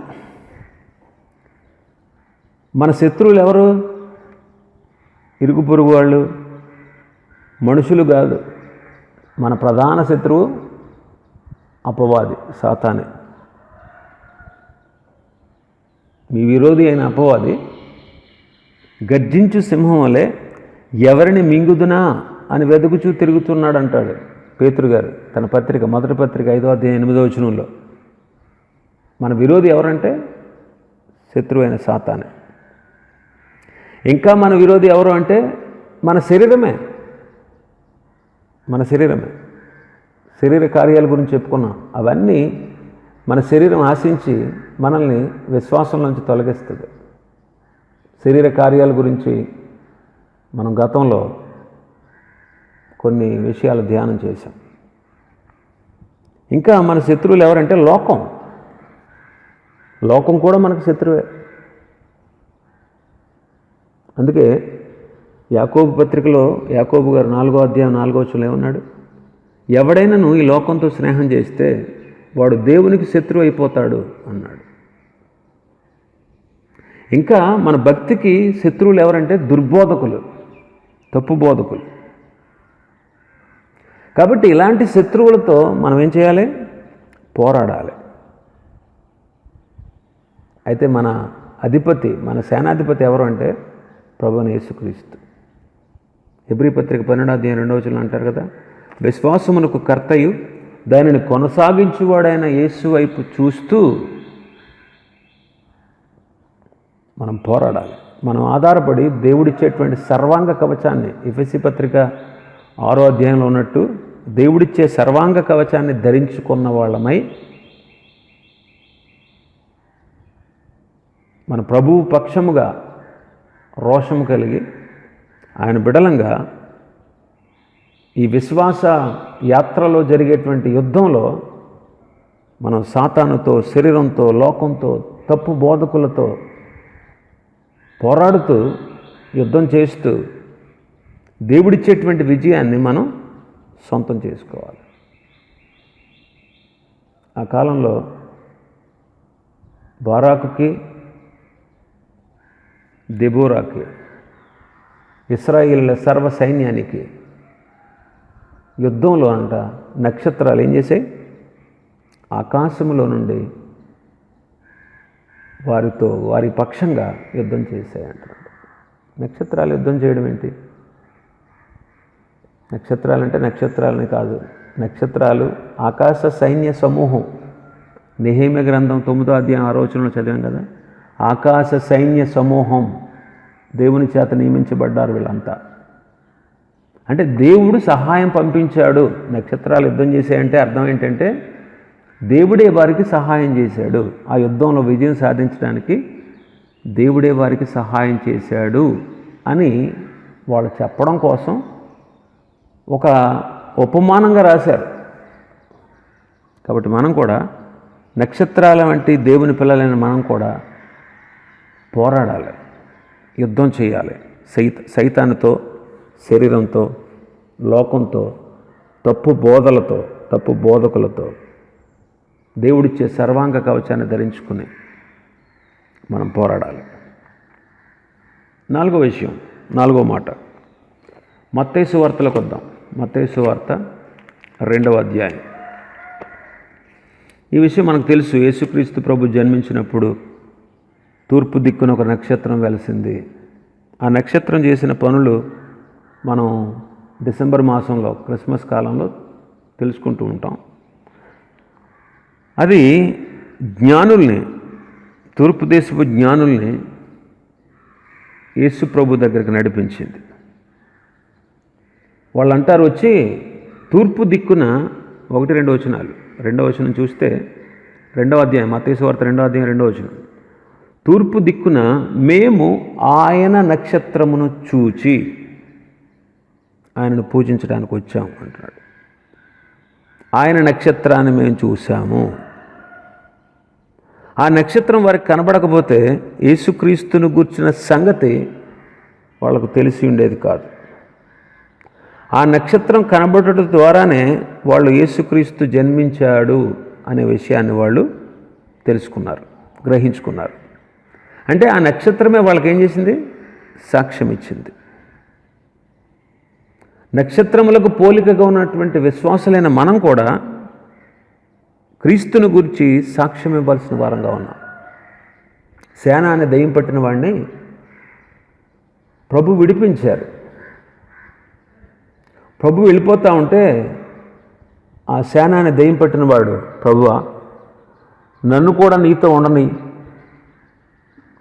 Speaker 1: మన శత్రువులు ఎవరు? ఇరుగు పొరుగు వాళ్ళు, మనుషులు కాదు. మన ప్రధాన శత్రువు అపవాది, సాతానే. మీ విరోధి అయిన అపవాది గర్జించు సింహం వలె ఎవరిని మింగుదునా అని వెతుకుచూ తిరుగుతున్నాడు అంటాడు పేతురు గారు తన పత్రిక, మొదటి పత్రిక 5వ అధ్యాయం 8వ వచనంలో. మన విరోధి ఎవరంటే శత్రువు అయిన సాతానే. ఇంకా మన విరోధి ఎవరు అంటే మన శరీరమే. శరీర కార్యాల గురించి చెప్పుకున్నాం. అవన్నీ మన శరీరం ఆశించి మనల్ని విశ్వాసం నుంచి తొలగిస్తుంది. శరీర కార్యాల గురించి మనం గతంలో కొన్ని విషయాలు ధ్యానం చేశాం. ఇంకా మన శత్రువులు ఎవరంటే లోకం కూడా మనకు శత్రువే. అందుకే యాకోబు పత్రికలో యాకోబు గారు 4వ అధ్యాయం 4వ వచనంలో ఏమన్నాడు? ఎవడైనాను ఈ లోకంతో స్నేహం చేస్తే వాడు దేవునికి శత్రువు అయిపోతాడు అన్నాడు. ఇంకా మన భక్తికి శత్రువులు ఎవరంటే దుర్బోధకులు, తప్పు బోధకులు. కాబట్టి ఇలాంటి శత్రువులతో మనం ఏం చేయాలి? పోరాడాలి. అయితే మన అధిపతి, మన సేనాధిపతి ఎవరు అంటే ప్రభువైన యేసుక్రీస్తు. హెబ్రీ పత్రిక 12వ అధ్యాయం 2వ వచనంలో అంటారు కదా, విశ్వాసమునకు కర్తయు దానిని కొనసాగించువాడైన యేసు వైపు చూస్తూ మనం పోరాడాలి. మనం ఆధారపడి దేవుడిచ్చేటువంటి సర్వాంగ కవచాన్ని, ఎఫెసీ పత్రిక 6వ అధ్యాయంలో ఉన్నట్టు దేవుడిచ్చే సర్వాంగ కవచాన్ని ధరించుకున్న వాళ్ళమై మన ప్రభువు పక్షముగా రోషము కలిగి ఆయన బిడలంగా ఈ విశ్వాస యాత్రలో జరిగేటువంటి యుద్ధంలో మనం సాతానుతో, శరీరంతో, లోకంతో, తప్పు బోధకులతో పోరాడుతూ యుద్ధం చేస్తూ దేవుడిచ్చేటువంటి విజయాన్ని మనం సొంతం చేసుకోవాలి. ఆ కాలంలో బారాకుకి దెబోరాకి ఇశ్రాయేలుల సర్వ సైన్యానికి యుద్ధంలో అంట నక్షత్రాలు ఏం చేశాయి? ఆకాశములో నుండి వారి పక్షంగా యుద్ధం చేశాయంటారు. నక్షత్రాలు యుద్ధం చేయడం ఏంటి? నక్షత్రాలంటే నక్షత్రాలని కాదు, నక్షత్రాలు ఆకాశ సైన్య సమూహం. నెహెమ్యా గ్రంథం 9వ అధ్యాయం 6వ వచనంలో చదివాం కదా, ఆకాశ సైన్య సమూహం, దేవుని చేత నియమించబడ్డారు వీళ్ళంతా. అంటే దేవుడు సహాయం పంపించాడు. నక్షత్రాలు యుద్ధం చేశాయంటే అర్థం ఏంటంటే దేవుడే వారికి సహాయం చేశాడు. ఆ యుద్ధంలో విజయం సాధించడానికి దేవుడే వారికి సహాయం చేశాడు అని వాళ్ళు చెప్పడం కోసం ఒక ఉపమానంగా రాశారు. కాబట్టి మనం కూడా నక్షత్రాల వంటి దేవుని పిల్లలైన మనం కూడా పోరాడాలి, యుద్ధం చేయాలి. సైతానుతో, శరీరంతో, లోకంతో, తప్పు బోధలతో, తప్పు బోధకులతో దేవుడిచ్చే సర్వాంగ కవచాన్ని ధరించుకుని మనం పోరాడాలి. 4వ విషయం, 4వ మాట, మత్తయి సువార్తలకు వద్దాం. మత్తయి సువార్త 2వ అధ్యాయం. ఈ విషయం మనకు తెలుసు. యేసుక్రీస్తు ప్రభు జన్మించినప్పుడు తూర్పు దిక్కున ఒక నక్షత్రం వెలిసింది. ఆ నక్షత్రం చేసిన పనులు మనం డిసెంబర్ మాసంలో, క్రిస్మస్ కాలంలో తెలుసుకుంటూ ఉంటాం. అది జ్ఞానుల్ని, తూర్పు దేశపు జ్ఞానుల్ని యేసు ప్రభు దగ్గరికి నడిపించింది. వాళ్ళు అంటారు వచ్చి తూర్పు దిక్కున 1-2 వచనాలు. 2వ వచనం చూస్తే 2వ అధ్యాయం, మత్తయి సువార్త 2వ అధ్యాయం 2వ వచనం, తూర్పు దిక్కున మేము ఆయన నక్షత్రమును చూచి ఆయనను పూజించడానికి వచ్చాము అంటున్నాడు. ఆయన నక్షత్రాన్ని మేము చూసాము. ఆ నక్షత్రం వారికి కనబడకపోతే యేసుక్రీస్తును గూర్చిన సంగతి వాళ్ళకు తెలిసి ఉండేది కాదు. ఆ నక్షత్రం కనబడటం ద్వారానే వాళ్ళు యేసుక్రీస్తు జన్మించాడు అనే విషయాన్ని వాళ్ళు తెలుసుకున్నారు, గ్రహించుకున్నారు. అంటే ఆ నక్షత్రమే వాళ్ళకి ఏం చేసింది? సాక్ష్యం ఇచ్చింది. నక్షత్రములకు పోలికగా ఉన్నటువంటి విశ్వాసులైన మనం కూడా క్రీస్తుని గురించి సాక్ష్యం ఇవ్వాల్సిన వారంగా ఉన్నాం. సేన అనే దయ్యం పట్టిన వాడిని ప్రభు విడిపించారు. ప్రభు వెళ్ళిపోతూ ఉంటే ఆ సేన అనే దయ్యం పట్టిన వాడు, ప్రభువా నన్ను కూడా నీతో ఉండని,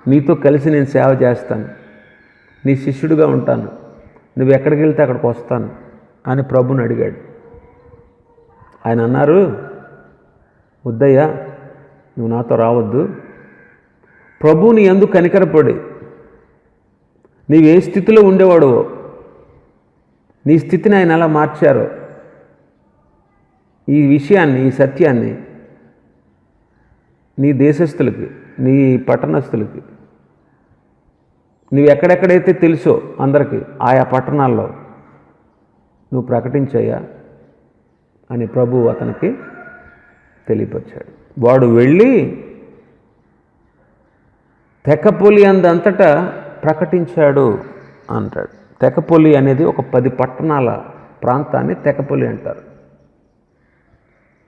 Speaker 1: నీతో కలిసి నేను సేవ చేస్తాను, నీ శిష్యుడిగా ఉంటాను, నువ్వు ఎక్కడికి వెళ్తే అక్కడికి వస్తాను అని ప్రభుని అడిగాడు. ఆయన అన్నారు, వద్దయ్యా నువ్వు నాతో రావద్దు. ప్రభు నీ యందు కనికరపడి నీవు ఏ స్థితిలో ఉండేవాడువో నీ స్థితిని ఆయన ఎలా మార్చారో ఈ విషయాన్ని, ఈ సత్యాన్ని నీ దేశస్థులకి, నీ పట్టణస్థులకి, నువ్వు ఎక్కడెక్కడైతే తెలుసో అందరికీ ఆయా పట్టణాల్లో నువ్వు ప్రకటించయ్యా అని ప్రభు అతనికి తెలియపరిచాడు. వాడు వెళ్ళి తెకపొలి అందంతటా ప్రకటించాడు అంటాడు. తెకపొలి అనేది ఒక 10 పట్టణాల ప్రాంతాన్ని తెకపొలి అంటారు.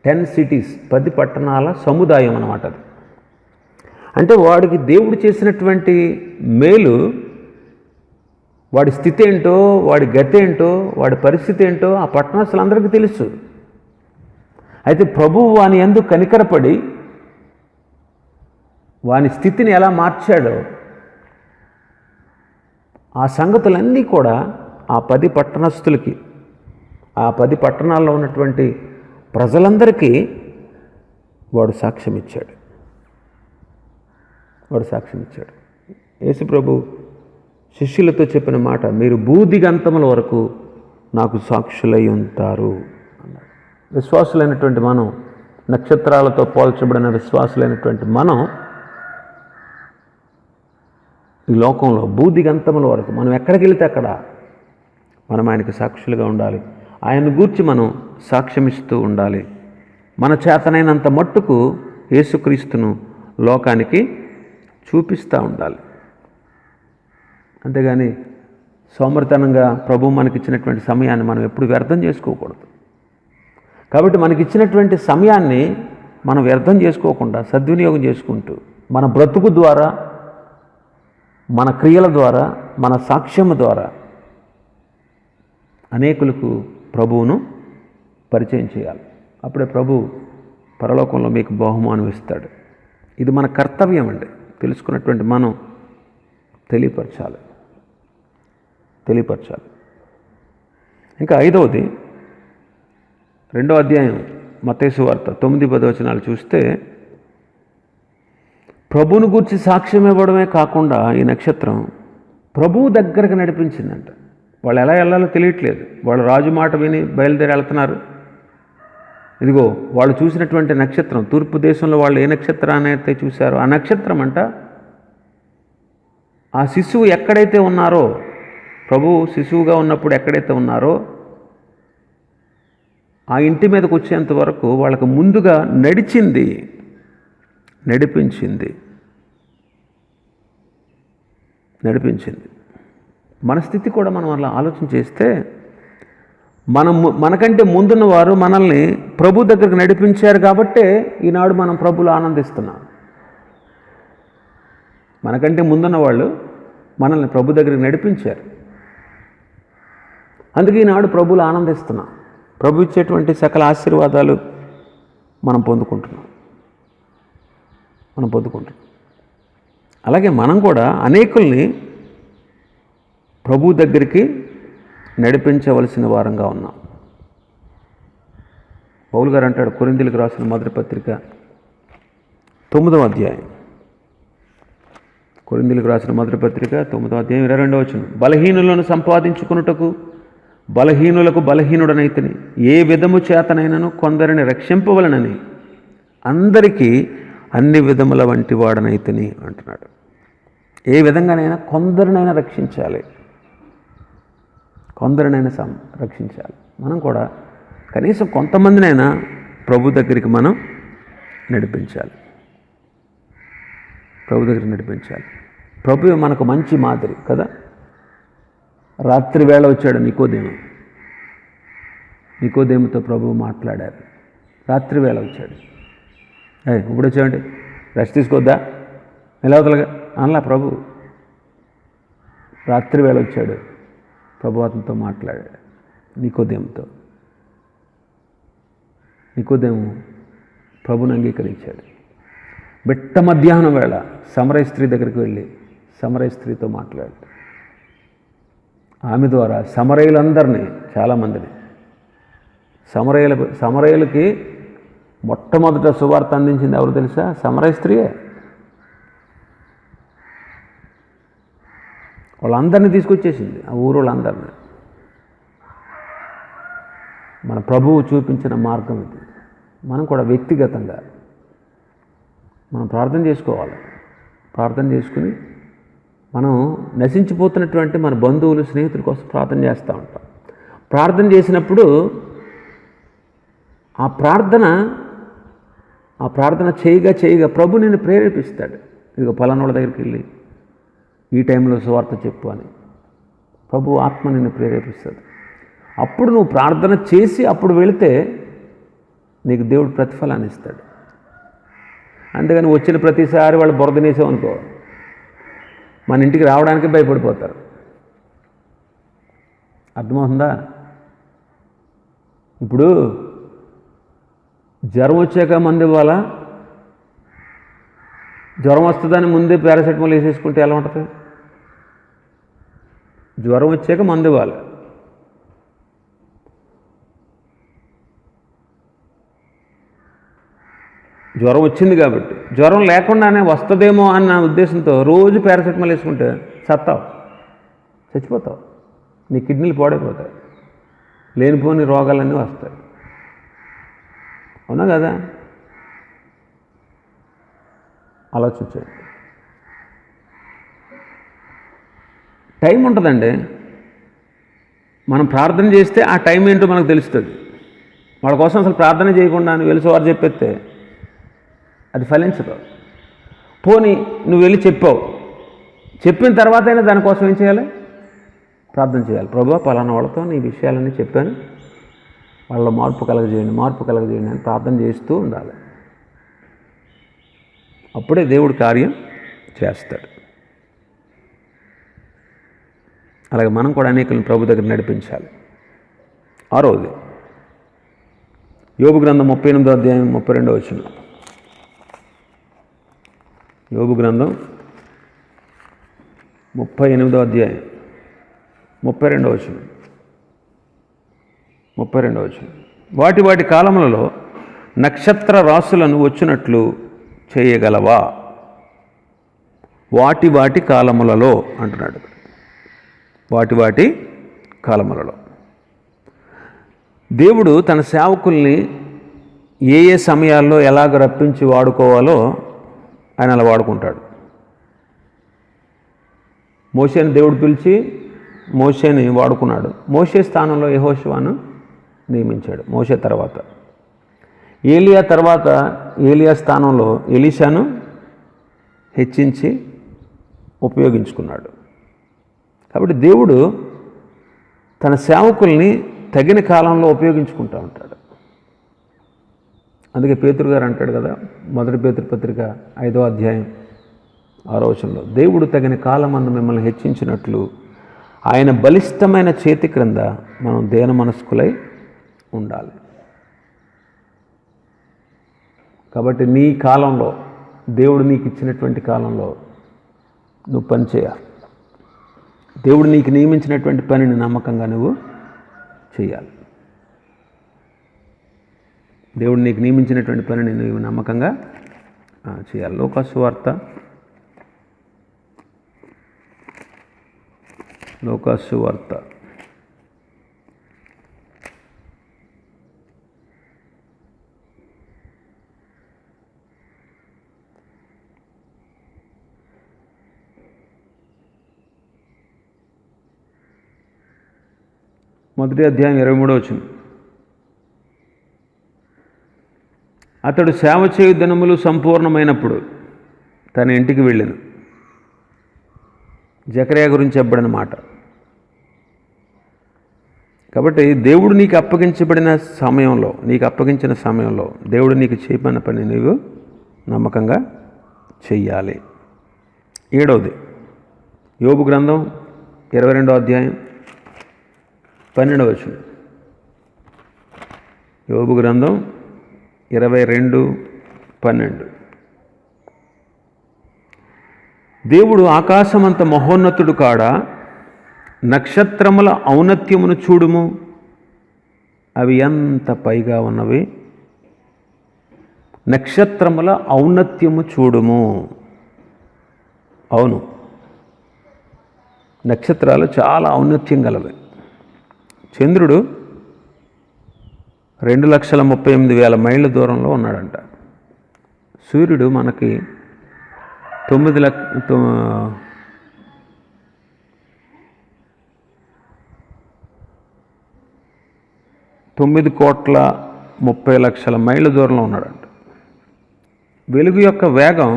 Speaker 1: 10 సిటీస్, 10 పట్టణాల సముదాయం అన్నమాట అది. అంటే వాడికి దేవుడు చేసినటువంటి మేలు, వాడి స్థితి ఏంటో, వాడి గతి ఏంటో, వాడి పరిస్థితి ఏంటో ఆ పట్టణస్తులందరికీ తెలుసు. అయితే ప్రభువు వాని యందు కనికరపడి వాని స్థితిని ఎలా మార్చాడో ఆ సంగతులన్నీ కూడా ఆ 10 పట్టణస్తులకి, ఆ 10 పట్టణాల్లో ఉన్నటువంటి ప్రజలందరికీ వాడు సాక్ష్యం ఇచ్చాడు. యేసు ప్రభు శిష్యులతో చెప్పిన మాట, మీరు భూదిగంతముల వరకు నాకు సాక్షులై ఉంటారు అన్నాడు. విశ్వాసులైనటువంటి మనం, నక్షత్రాలతో పోల్చబడిన విశ్వాసులైనటువంటి మనం ఈ లోకంలో భూదిగంతముల వరకు మనం ఎక్కడికి వెళితే అక్కడ మనం ఆయనకి సాక్షులుగా ఉండాలి. ఆయన్ని గూర్చి మనం సాక్ష్యమిస్తూ ఉండాలి. మన చేతనైనంత మట్టుకు యేసుక్రీస్తును లోకానికి చూపిస్తూ ఉండాలి. అంతేగాని సోమరితనంగా ప్రభు మనకిచ్చినటువంటి సమయాన్ని మనం ఎప్పుడు వ్యర్థం చేసుకోకూడదు. కాబట్టి మనకిచ్చినటువంటి సమయాన్ని మనం వ్యర్థం చేసుకోకుండా సద్వినియోగం చేసుకుంటూ మన బ్రతుకు ద్వారా, మన క్రియల ద్వారా, మన సాక్ష్యము ద్వారా అనేకులకు ప్రభువును పరిచయం చేయాలి. అప్పుడే ప్రభు పరలోకంలో మీకు బహుమానం ఇస్తాడు. ఇది మన కర్తవ్యం అండి. తెలుసుకున్నటువంటి మనం తెలియపరచాలి. ఇంకా 5వది 2వ అధ్యాయం మత్తయి సువార్త 9-10 వచనాలు చూస్తే, ప్రభువును గూర్చి సాక్ష్యం ఇవ్వడమే కాకుండా ఈ నక్షత్రం ప్రభువు దగ్గరకు నడిపించిందంట. వాళ్ళు ఎలా వెళ్ళాలో తెలియట్లేదు. వాళ్ళు రాజు మాట విని బయలుదేరి వెళ్తున్నారు. ఇదిగో వాళ్ళు చూసినటువంటి నక్షత్రం, తూర్పు దేశంలో వాళ్ళు ఏ నక్షత్రాన్ని అయితే చూశారో ఆ నక్షత్రం అంట ఆ శిశువు ఎక్కడైతే ఉన్నారో, ప్రభువు శిశువుగా ఉన్నప్పుడు ఎక్కడైతే ఉన్నారో ఆ ఇంటి మీదకి వచ్చేంత వరకు వాళ్ళకు ముందుగా నడిపించింది. మన స్థితి కూడా మనం అలా ఆలోచన చేస్తే, మనకంటే ముందున్న వారు మనల్ని ప్రభు దగ్గరకు నడిపించారు కాబట్టే ఈనాడు మనం ప్రభువులో ఆనందిస్తున్నాం. మనకంటే ముందున్న వాళ్ళు మనల్ని ప్రభు దగ్గరికి నడిపించారు. అందుకే ఈనాడు ప్రభువులో ఆనందిస్తున్నాం. ప్రభు ఇచ్చేటువంటి సకల ఆశీర్వాదాలు మనం పొందుకుంటున్నాం. అలాగే మనం కూడా అనేకుల్ని ప్రభు దగ్గరికి నడిపించవలసిన వారంగా ఉన్నాం. పౌలు గారు అంటాడు, కొరింథీయులకు రాసిన మొదటి పత్రిక 9వ అధ్యాయం, 9వ అధ్యాయం 22వ వచనం, బలహీనులను సంపాదించుకొనుటకు బలహీనులకు బలహీనుడనైతిని, ఏ విధము చేతనైనను కొందరిని రక్షింపవలనని అందరికీ అన్ని విధముల వంటి వాడనైతిని అంటున్నాడు. ఏ విధంగానైనా కొందరినైనా రక్షించాలి. మనం కూడా కనీసం కొంతమందినైనా ప్రభు దగ్గరికి మనం నడిపించాలి. ప్రభు మనకు మంచి మాదిరి కదా. రాత్రి వేళ వచ్చాడు నికోదేముతో ప్రభువు మాట్లాడారు. రాత్రి వేళ వచ్చాడు. ఇప్పుడు వచ్చామండి, రెస్ట్ తీసుకోవద్దా, నిలవతలుగా అనలా. ప్రభు రాత్రి వేళ వచ్చాడు. ప్రభు అతనితో మాట్లాడాడు. నికోదేము ప్రభుని అంగీకరించాడు. బిట్ట మధ్యాహ్నం వేళ సమరయ స్త్రీ దగ్గరికి వెళ్ళి సమరయ స్త్రీతో మాట్లాడాడు. ఆమె ద్వారా సమరయులందరినీ, చాలామందిని, సమరయులకి మొట్టమొదట సువార్త అందించింది ఎవరు తెలుసా? సమరయ స్త్రీయే. వాళ్ళందరినీ తీసుకొచ్చేసింది, ఆ ఊరోళ్ళందరినీ. మన ప్రభువు చూపించిన మార్గం ఇది. మనం కూడా వ్యక్తిగతంగా మనం ప్రార్థన చేసుకోవాలి. ప్రార్థన చేసుకుని మనం నశించిపోతున్నటువంటి మన బంధువులు, స్నేహితుల కోసం ప్రార్థన చేస్తూ ఉంటాం. ప్రార్థన చేసినప్పుడు ఆ ప్రార్థన చేయగా ప్రభు నిన్ను ప్రేరేపిస్తాడు. ఇదిగో పలానోళ్ళ దగ్గరికి వెళ్ళి ఈ టైంలో సువార్త చెప్పు అని ప్రభు ఆత్మ నిన్ను ప్రేరేపిస్తాడు. అప్పుడు నువ్వు ప్రార్థన చేసి అప్పుడు వెళితే నీకు దేవుడు ప్రతిఫలాన్ని ఇస్తాడు. అంతేగాని వచ్చిన ప్రతిసారి వాళ్ళు బురదనేసామనుకో, మన ఇంటికి రావడానికి భయపడిపోతారు. అర్థమవుతుందా? ఇప్పుడు జ్వరం వచ్చాక మందు ఇవ్వాలా? జ్వరం వస్తుందని ముందే పారాసెటమాల్ వేసేసుకుంటే ఎలా ఉంటుంది? జ్వరం వచ్చాక మందు ఇవ్వాలి. జ్వరం వచ్చింది కాబట్టి, జ్వరం లేకుండానే వస్తుందేమో అన్న ఉద్దేశంతో రోజు పారాసెటమాల్ వేసుకుంటే చచ్చిపోతావు. నీ కిడ్నీలు పాడైపోతాయి, లేనిపోని రోగాలన్నీ వస్తాయి. అవునా కదా? ఆలోచించండి. టైం ఉంటుందండి. మనం ప్రార్థన చేస్తే ఆ టైం ఏంటో మనకు తెలుస్తుంది. వాళ్ళ కోసం అసలు ప్రార్థన చేయకుండా నువ్వు వెళ్ళి వారు చెప్పేస్తే అది ఫలించదు. పోనీ నువ్వు వెళ్ళి చెప్పావు, చెప్పిన తర్వాత అయినా దానికోసం ఏం చేయాలి? ప్రార్థన చేయాలి. ప్రభువా పలానా వాళ్ళతో నీ విషయాలన్నీ చెప్పాను, వాళ్ళ మార్పు కలగజేయండి అని ప్రార్థన చేస్తూ ఉండాలి. అప్పుడే దేవుడు కార్యం చేస్తాడు. అలాగే మనం కూడా అనేకులను ప్రభు దగ్గర నడిపించాలి. 6వది యోబు గ్రంథం 38వ అధ్యాయం 32వ వచనం. యోబు గ్రంథం 38వ అధ్యాయం 32వ వచనం. వాటి వాటి కాలములలో నక్షత్ర రాశులను వచ్చినట్లు చేయగలవా? వాటి వాటి కాలములలో అంటున్నాడు. వాటి వాటి కాలములలో దేవుడు తన సేవకుల్ని ఏ ఏ సమయాల్లో ఎలాగ రప్పించి వాడుకోవాలో ఆయన అలా వాడుకుంటాడు. మోషేని దేవుడు పిలిచి మోషేని వాడుకున్నాడు. మోషే స్థానంలో యెహోషువను నియమించాడు. మోషే తర్వాత ఏలియా తర్వాత ఏలియా స్థానంలో ఎలీషాను హెచ్చించి ఉపయోగించుకున్నాడు. కాబట్టి దేవుడు తన సేవకుల్ని తగిన కాలంలో ఉపయోగించుకుంటూ ఉంటాడు. అందుకే పేతురు గారు అంటాడు కదా, 1 పేతురు పత్రిక 5వ అధ్యాయం 6వ వచనంలో, దేవుడు తగిన కాలమందు మిమ్మల్ని హెచ్చించినట్లు ఆయన బలిష్టమైన చేతి క్రింద మనం దేన మనస్కులై ఉండాలి. కాబట్టి నీ కాలంలో, దేవుడు నీకు ఇచ్చినటువంటి కాలంలో నువ్వు పని చేయాలి. దేవుడు నీకు నియమించినటువంటి పనిని నమ్మకంగా నువ్వు చేయాలి. దేవుడు నీకు నియమించినటువంటి పనిని నువ్వు నమ్మకంగా చేయాలి. లూకాసు వార్త 1వ అధ్యాయం 23వ వచనం. అతడు సేవ చేయు దినములు సంపూర్ణమైనప్పుడు తన ఇంటికి వెళ్ళాను. జకర్యా గురించి చెప్పబడిన మాట. కాబట్టి దేవుడు నీకు అప్పగించిన సమయంలో దేవుడు నీకు చేయమన్న పని నీవు నమ్మకంగా చెయ్యాలి. 7వది యోబు గ్రంథం 22వ అధ్యాయం 12వ వచనం. యోబు గ్రంథం 22:12. దేవుడు ఆకాశమంత మహోన్నతుడు కాడా, నక్షత్రముల ఔన్నత్యమును చూడుము, అవి ఎంత పైగా ఉన్నవి. నక్షత్రముల ఔన్నత్యము చూడుము. అవును, నక్షత్రాలు చాలా ఔన్నత్యం గలవి. చంద్రుడు 2,38,000 మైళ్ళ దూరంలో ఉన్నాడంట. సూర్యుడు మనకి 9,30,00,000 మైళ్ళ దూరంలో ఉన్నాడంట. వెలుగు యొక్క వేగం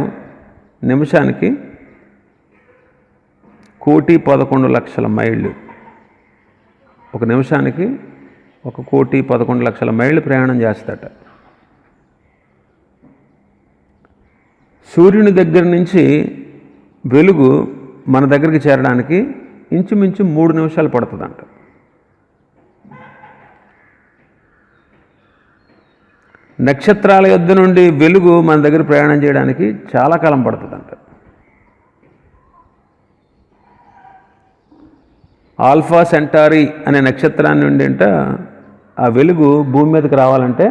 Speaker 1: నిమిషానికి 1,11,00,000 మైళ్ళు. ఒక నిమిషానికి 1,11,00,000 మైళ్ళు ప్రయాణం చేస్తాట. సూర్యుని దగ్గర నుంచి వెలుగు మన దగ్గరికి చేరడానికి ఇంచుమించు 3 నిమిషాలు పడుతుందంట. నక్షత్రాల యొద్ద నుండి వెలుగు మన దగ్గర ప్రయాణం చేయడానికి చాలా కాలం పడుతుందంట. ఆల్ఫా సెంటారీ అనే నక్షత్రాన్ని నుండి ఆ వెలుగు భూమి మీదకి రావాలంటే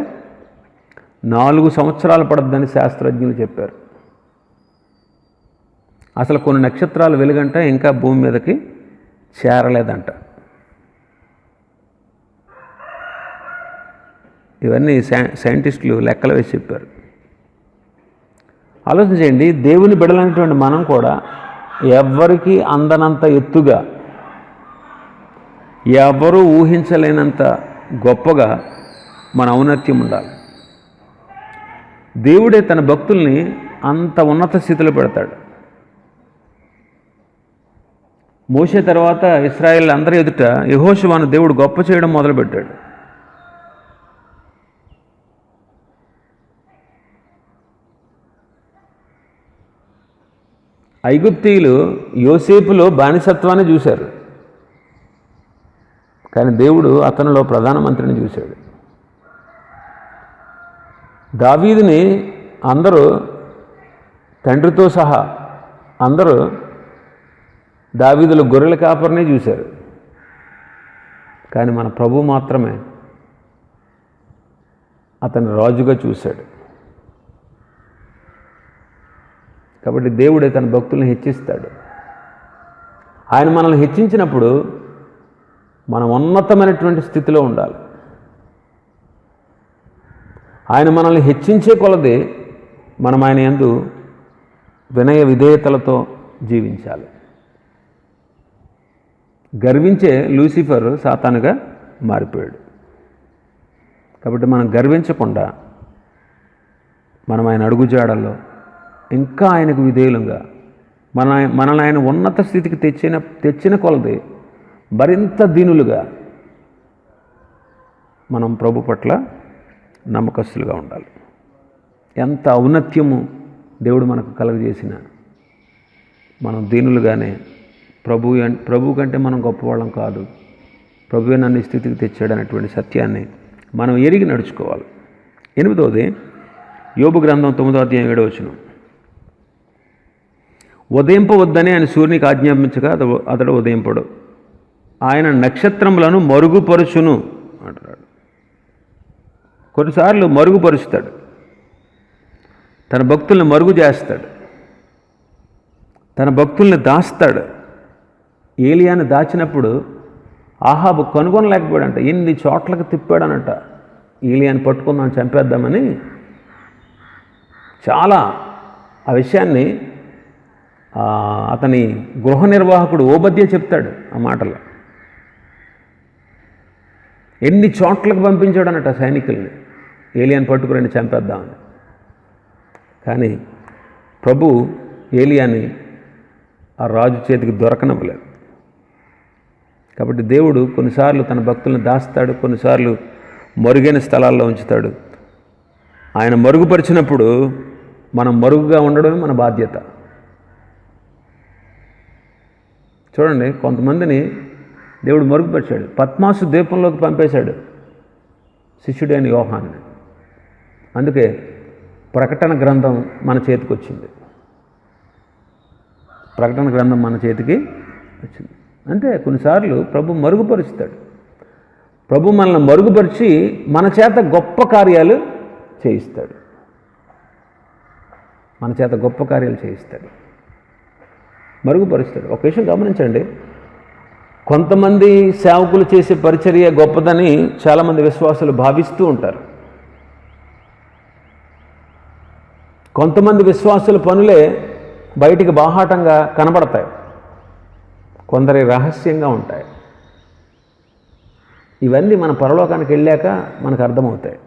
Speaker 1: 4 సంవత్సరాలు పడుతుందని శాస్త్రజ్ఞులు చెప్పారు. అసలు కొన్ని నక్షత్రాల వెలుగంట ఇంకా భూమి మీదకి చేరలేదంట. ఇవన్నీ సైంటిస్టులు లెక్కలు వేసి చెప్పారు. ఆలోచన చేయండి, దేవుని బిడ్డలైనటువంటి మనం కూడా ఎవ్వరికీ అందనంత ఎత్తుగా ఎవరూ ఊహించలేనంత గొప్పగా మన ఔన్నత్యం ఉండాలి. దేవుడే తన భక్తుల్ని అంత ఉన్నత స్థితిలో పెడతాడు. మోషే తర్వాత ఇశ్రాయేల్ అందరి ఎదుట యెహోషువను దేవుడు గొప్ప చేయడం మొదలుపెట్టాడు. ఐగుప్తీయులు యోసేపులో బానిసత్వాన్ని చూశారు, కానీ దేవుడు అతనిలో ప్రధానమంత్రిని చూశాడు. దావీదుని అందరూ తండ్రితో సహా అందరూ దావీదులు గొర్రెల కాపరినే చూశారు, కానీ మన ప్రభు మాత్రమే అతని రాజుగా చూశాడు. కాబట్టి దేవుడే తన భక్తుల్ని హెచ్చిస్తాడు. ఆయన మనల్ని హెచ్చించినప్పుడు మనం ఉన్నతమైనటువంటి స్థితిలో ఉండాలి. ఆయన మనల్ని హెచ్చించే కొలది మనం ఆయన యందు వినయ విధేయతలతో జీవించాలి. గర్వించే లూసిఫర్ సాతానుగా మారిపోయాడు. కాబట్టి మనం గర్వించకుండా మనం ఆయన అడుగుజాడల్లో ఇంకా ఆయనకు విధేయులంగా మనల్ని ఆయన ఉన్నత స్థితికి తెచ్చిన కొలది మరింత దీనులుగా మనం ప్రభు పట్ల నమ్మకస్తులుగా ఉండాలి. ఎంత ఔన్నత్యము దేవుడు మనకు కలుగజేసిన మనం దీనులుగానే ప్రభు కంటే మనం గొప్పవాళ్ళం కాదు, ప్రభువే నన్ను ఈ స్థితికి తెచ్చాడనేటువంటి సత్యాన్ని మనం ఎరిగి నడుచుకోవాలి. 8వది యోబు గ్రంథం 9వ అధ్యాయం 7వ వచనం. ఉదయింపవద్దని ఆయన సూర్యునికి ఆజ్ఞాపించగా అతడు ఉదయింపడు, ఆయన నక్షత్రములను మరుగుపరుచును అంటున్నాడు. కొన్నిసార్లు మరుగుపరుస్తాడు, తన భక్తుల్ని మరుగు చేస్తాడు, తన భక్తుల్ని దాస్తాడు. ఏలియాను దాచినప్పుడు ఆహాబు కనుగొనలేకపోయాడంట. ఎన్ని చోట్లకు తిప్పాడనట ఏలియాను పట్టుకుందాం చంపేద్దామని. చాలా ఆ విషయాన్ని అతని గృహ నిర్వాహకుడు ఓబద్య చెప్తాడు ఆ మాటలు. ఎన్ని చోట్లకు పంపించాడనట సైనికుల్ని ఏలియాను పట్టుకురండి చంపేద్దామని. కానీ ప్రభు ఏలియాని ఆ రాజు చేతికి దొరకనివ్వలేదు. కాబట్టి దేవుడు కొన్నిసార్లు తన భక్తులను దాస్తాడు, కొన్నిసార్లు మరుగైన స్థలాల్లో ఉంచుతాడు. ఆయన మరుగుపరిచినప్పుడు మనం మరుగుగా ఉండడమే మన బాధ్యత. చూడండి, కొంతమందిని దేవుడు మరుగుపరిచాడు, పద్మాసు ద్వీపంలోకి పంపేశాడు శిష్యుడైన యోహాన్ని. అందుకే ప్రకటన గ్రంథం మన చేతికి వచ్చింది. ప్రకటన గ్రంథం మన చేతికి వచ్చింది. అంటే కొన్నిసార్లు ప్రభు మరుగుపరుస్తాడు. ప్రభు మనల్ని మరుగుపరిచి మన చేత గొప్ప కార్యాలు చేయిస్తాడు. మన చేత గొప్ప కార్యాలు చేయిస్తాడు, మరుగుపరుస్తాడు. ఒక విషయం గమనించండి, కొంతమంది సేవకులు చేసే పరిచర్య గొప్పదని చాలామంది విశ్వాసులు భావిస్తూ ఉంటారు. కొంతమంది విశ్వాసుల పనులే బయటికి బాహాటంగా కనబడతాయి, కొందరి రహస్యంగా ఉంటాయి. ఇవన్నీ మన పరలోకానికి వెళ్ళాక మనకు అర్థమవుతాయి.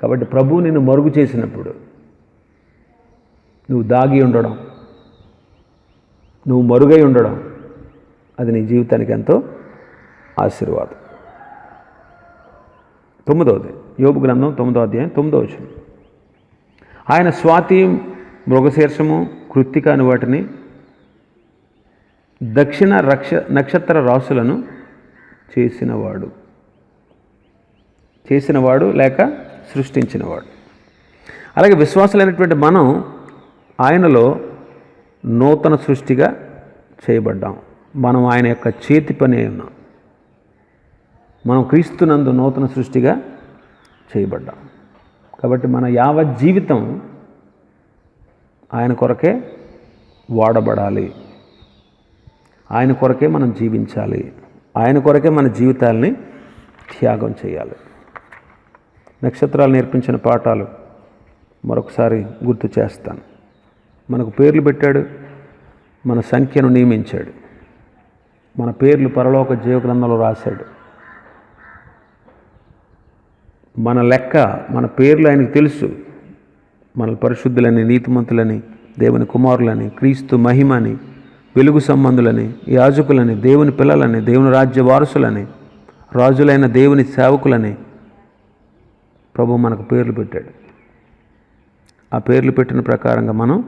Speaker 1: కాబట్టి ప్రభువు నిన్ను మరుగు చేసినప్పుడు నువ్వు దాగి ఉండడం, నువ్వు మరుగై ఉండడం, అది నీ జీవితానికి ఎంతో ఆశీర్వాదం. 9వది యోబు గ్రంథం 9వ అధ్యాయం 9వ వచనం. ఆయన స్వాతి, మృగశీర్షము, కృత్తిక అని వాటిని, దక్షిణ నక్షత్ర రాశులను చేసినవాడు లేక సృష్టించినవాడు. అలాగే విశ్వాసులైనటువంటి మనం ఆయనలో నూతన సృష్టిగా చేయబడ్డాం. మనం ఆయన యొక్క చేతి పని ఉన్నాం. మనం క్రీస్తునందు నూతన సృష్టిగా చేయబడ్డాం. కాబట్టి మన యావత్ జీవితం ఆయన కొరకే వాడబడాలి, ఆయన కొరకే మనం జీవించాలి, ఆయన కొరకే మన జీవితాల్ని త్యాగం చేయాలి. నక్షత్రాలు నేర్పించిన పాఠాలు మరొకసారి గుర్తు చేస్తాను. మనకు పేర్లు పెట్టాడు, మన సంఖ్యను నియమించాడు. మన పేర్లు పరలోక జీవ గ్రంథంలో రాశాడు. మన లెక్క, మన పేర్లు ఆయనకు తెలుసు. మన పరిశుద్ధులని, నీతిమంతులని, దేవుని కుమారులని, క్రీస్తు మహిమని, వెలుగు సంబంధులని, యాజకులని, దేవుని పిల్లలని, దేవుని రాజ్య వారసులని, రాజులైన దేవుని సేవకులని ప్రభు మనకు పేర్లు పెట్టాడు. ఆ పేర్లు పెట్టిన ప్రకారంగా మనం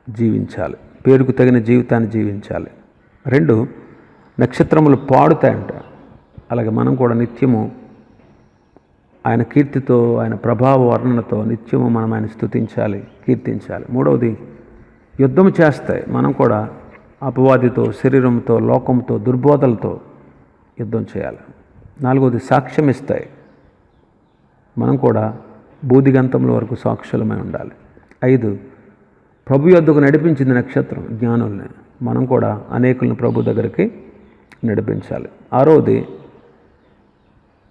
Speaker 1: జీవించాలి. పేరుకు తగిన జీవితాన్ని జీవించాలి. 2, నక్షత్రములు పాడుతాయంట. అలాగే మనం కూడా నిత్యము ఆయన కీర్తితో, ఆయన ప్రభావ వర్ణనతో నిత్యము మనం ఆయన స్తుతించాలి, కీర్తించాలి. 3వది, యుద్ధం చేస్తాయి. మనం కూడా అపవాదితో, శరీరంతో, లోకంతో, దుర్బోధలతో యుద్ధం చేయాలి. 4వది, సాక్ష్యం ఇస్తాయి. మనం కూడా బూదిగంతముల వరకు సాక్షులమై ఉండాలి. 5, ప్రభు యొద్దకు నడిపించింది నక్షత్రం, జ్ఞానుల్ని. మనం కూడా అనేకులను ప్రభు దగ్గరికి నడిపించాలి. 6వది,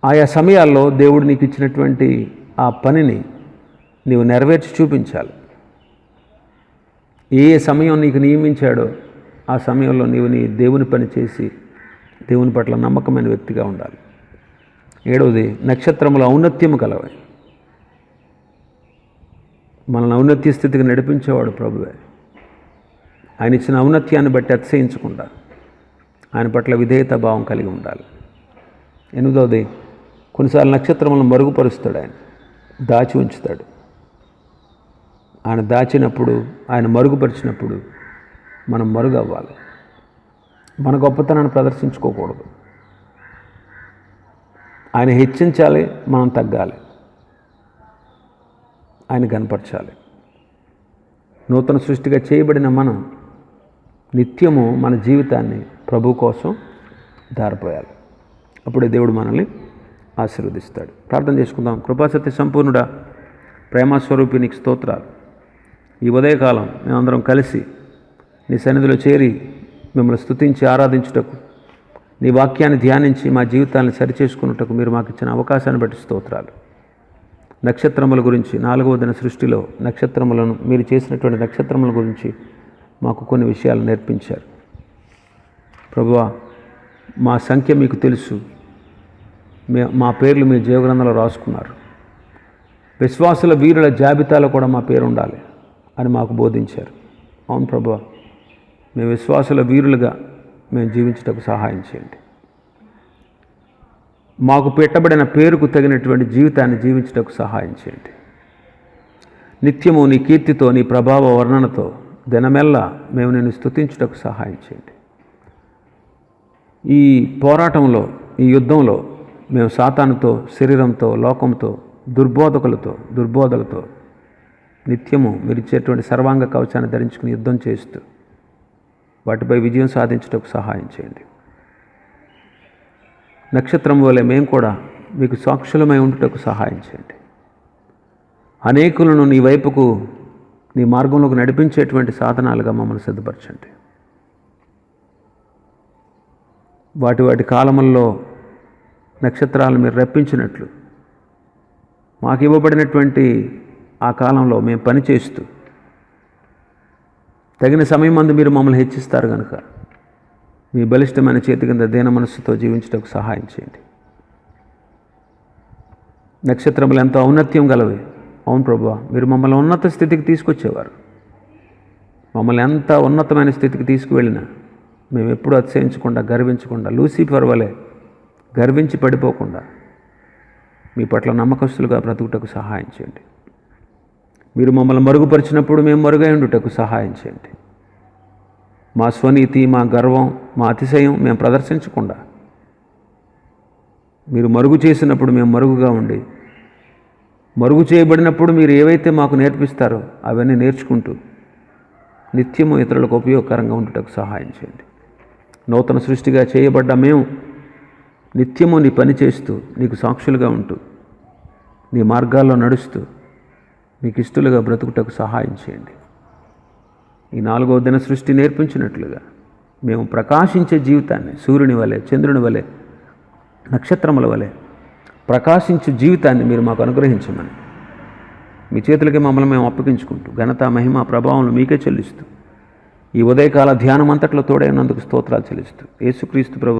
Speaker 1: ఆయా సమయాల్లో దేవుడు నీకు ఇచ్చినటువంటి ఆ పనిని నీవు నెరవేర్చి చూపించాలి. ఏ సమయం నీకు నియమించాడో ఆ సమయంలో నీవు నీ దేవుని పని చేసి దేవుని పట్ల నమ్మకమైన వ్యక్తిగా ఉండాలి. 7వది, నక్షత్రముల ఔన్నత్యము కలవై. మనల్ని ఔన్నత్య స్థితికి నడిపించేవాడు ప్రభువే. ఆయన ఇచ్చిన ఔన్నత్యాన్ని బట్టి అతిశయించకుండా ఆయన పట్ల విధేయత భావం కలిగి ఉండాలి. 8వది, కొన్నిసార్లు నక్షత్రములను మరుగుపరుస్తాడు. ఆయన దాచి ఉంచుతాడు. ఆయన దాచినప్పుడు, ఆయన మరుగుపరిచినప్పుడు మనం మరుగు అవ్వాలి. మన గొప్పతనాన్ని ప్రదర్శించుకోకూడదు. ఆయన హెచ్చించాలి, మనం తగ్గాలి. ఆయన కనపరచాలి. నూతన సృష్టిగా చేయబడిన మనం నిత్యము మన జీవితాన్ని ప్రభు కోసం దారిపోయాలి. అప్పుడే దేవుడు మనల్ని ఆశీర్వదిస్తాడు. ప్రార్థన చేసుకుందాం. కృపాసత్య సంపూర్ణుడా, ప్రేమస్వరూపి, నీకు స్తోత్రాలు. ఈ ఉదయకాలం మేమందరం కలిసి నీ సన్నిధిలో చేరి మిమ్మల్ని స్తుతించి ఆరాధించుటకు, నీ వాక్యాన్ని ధ్యానించి మా జీవితాన్ని సరిచేసుకున్నటకు మీరు మాకు ఇచ్చిన అవకాశాన్ని బట్టి స్తోత్రాలు. నక్షత్రముల గురించి, 4వ దిన సృష్టిలో నక్షత్రములను, మీరు చేసినటువంటి నక్షత్రముల గురించి మాకు కొన్ని విషయాలు నేర్పించారు. ప్రభువా, మా సంఖ్య మీకు తెలుసు. మా పేర్లు మీ జీవగ్రంథంలో రాసుకున్నారు. విశ్వాసుల వీరుల జాబితాలో కూడా మా పేరు ఉండాలి అని మాకు బోధించారు. అవును ప్రభువా, మేము విశ్వాసుల వీరులుగా మేము జీవించటకు సహాయం చేయండి. మాకు పెట్టబడిన పేరుకు తగినటువంటి జీవితాన్ని జీవించటకు సహాయం చేయండి. నిత్యము నీ కీర్తితో, నీ ప్రభావ వర్ణనతో దినమెల్లా మేము నిన్ను స్తుతించుటకు సహాయం చేయండి. ఈ పోరాటంలో, ఈ యుద్ధంలో మేము సాతానుతో, శరీరంతో, లోకంతో, దుర్బోధలతో నిత్యము మీరు ఇచ్చేటువంటి సర్వాంగ కవచాన్ని ధరించుకుని యుద్ధం చేస్తూ వాటిపై విజయం సాధించుటకు సహాయం చేయండి. నక్షత్రం వలె మేము కూడా మీకు సాక్షులమై ఉండుటకు సహాయం చేయండి. అనేకులను నీ వైపుకు, నీ మార్గంలోకి నడిపించేటువంటి సాధనాలుగా మమ్మల్ని సిద్ధపరచండి. వాటి కాలముల్లో నక్షత్రాలను మీరు రప్పించినట్లు మాకు ఇవ్వబడినటువంటి ఆ కాలంలో మేము పనిచేస్తూ తగిన సమయం మందు మీరు మమ్మల్ని హెచ్చిస్తారు కనుక మీ బలిష్టమైన చేతి కింద దీన మనస్సుతో జీవించడానికి సహాయం చేయండి. నక్షత్రములు ఎంతో ఔన్నత్యం గలవి. అవును ప్రభువా, మీరు మమ్మల్ని ఉన్నత స్థితికి తీసుకొచ్చేవారు. మమ్మల్ని ఎంత ఉన్నతమైన స్థితికి తీసుకువెళ్ళినా మేము ఎప్పుడూ అతిశయించకుండా, గర్వించకుండా, లూసిఫర్ వలె గర్వించి పడిపోకుండా మీ పట్ల నమ్మకస్తులుగా బ్రతుకుటకు సహాయం చేయండి. మీరు మమ్మల్ని మరుగుపరిచినప్పుడు మేము మరుగై ఉండుటకు సహాయం చేయండి. మా స్వనీతి, మా గర్వం, మా అతిశయం మేము ప్రదర్శించకుండా మీరు మరుగు చేసినప్పుడు మేము మరుగుగా ఉండి, మరుగు చేయబడినప్పుడు మీరు ఏవైతే మాకు నేర్పిస్తారో అవన్నీ నేర్చుకుంటూ నిత్యము ఇతరులకు ఉపయోగకరంగా ఉండుటకు సహాయం చేయండి. నూతన సృష్టిగా చేయబడ్డ మేము నిత్యము నీ పని చేస్తూ, నీకు సాక్షులుగా ఉంటూ, నీ మార్గాల్లో నడుస్తూ మీకు ఇష్టలుగా బ్రతుకుటకు సహాయం చేయండి. ఈ 4వ దిన సృష్టి నేర్పించినట్లుగా మేము ప్రకాశించే జీవితాన్ని, సూర్యుని వలె, చంద్రుని వలె, నక్షత్రముల వలె ప్రకాశించే జీవితాన్ని మీరు మాకు అనుగ్రహించమని మీ చేతులకి మమ్మల్ని మేము అప్పగించుకుంటూ ఘనత, మహిమ, ప్రభావం మీకే చెల్లిస్తూ ఈ ఉదయకాల ధ్యానం అంతట్లో తోడైనందుకు స్తోత్రాలు చెల్లిస్తూ యేసుక్రీస్తు ప్రభు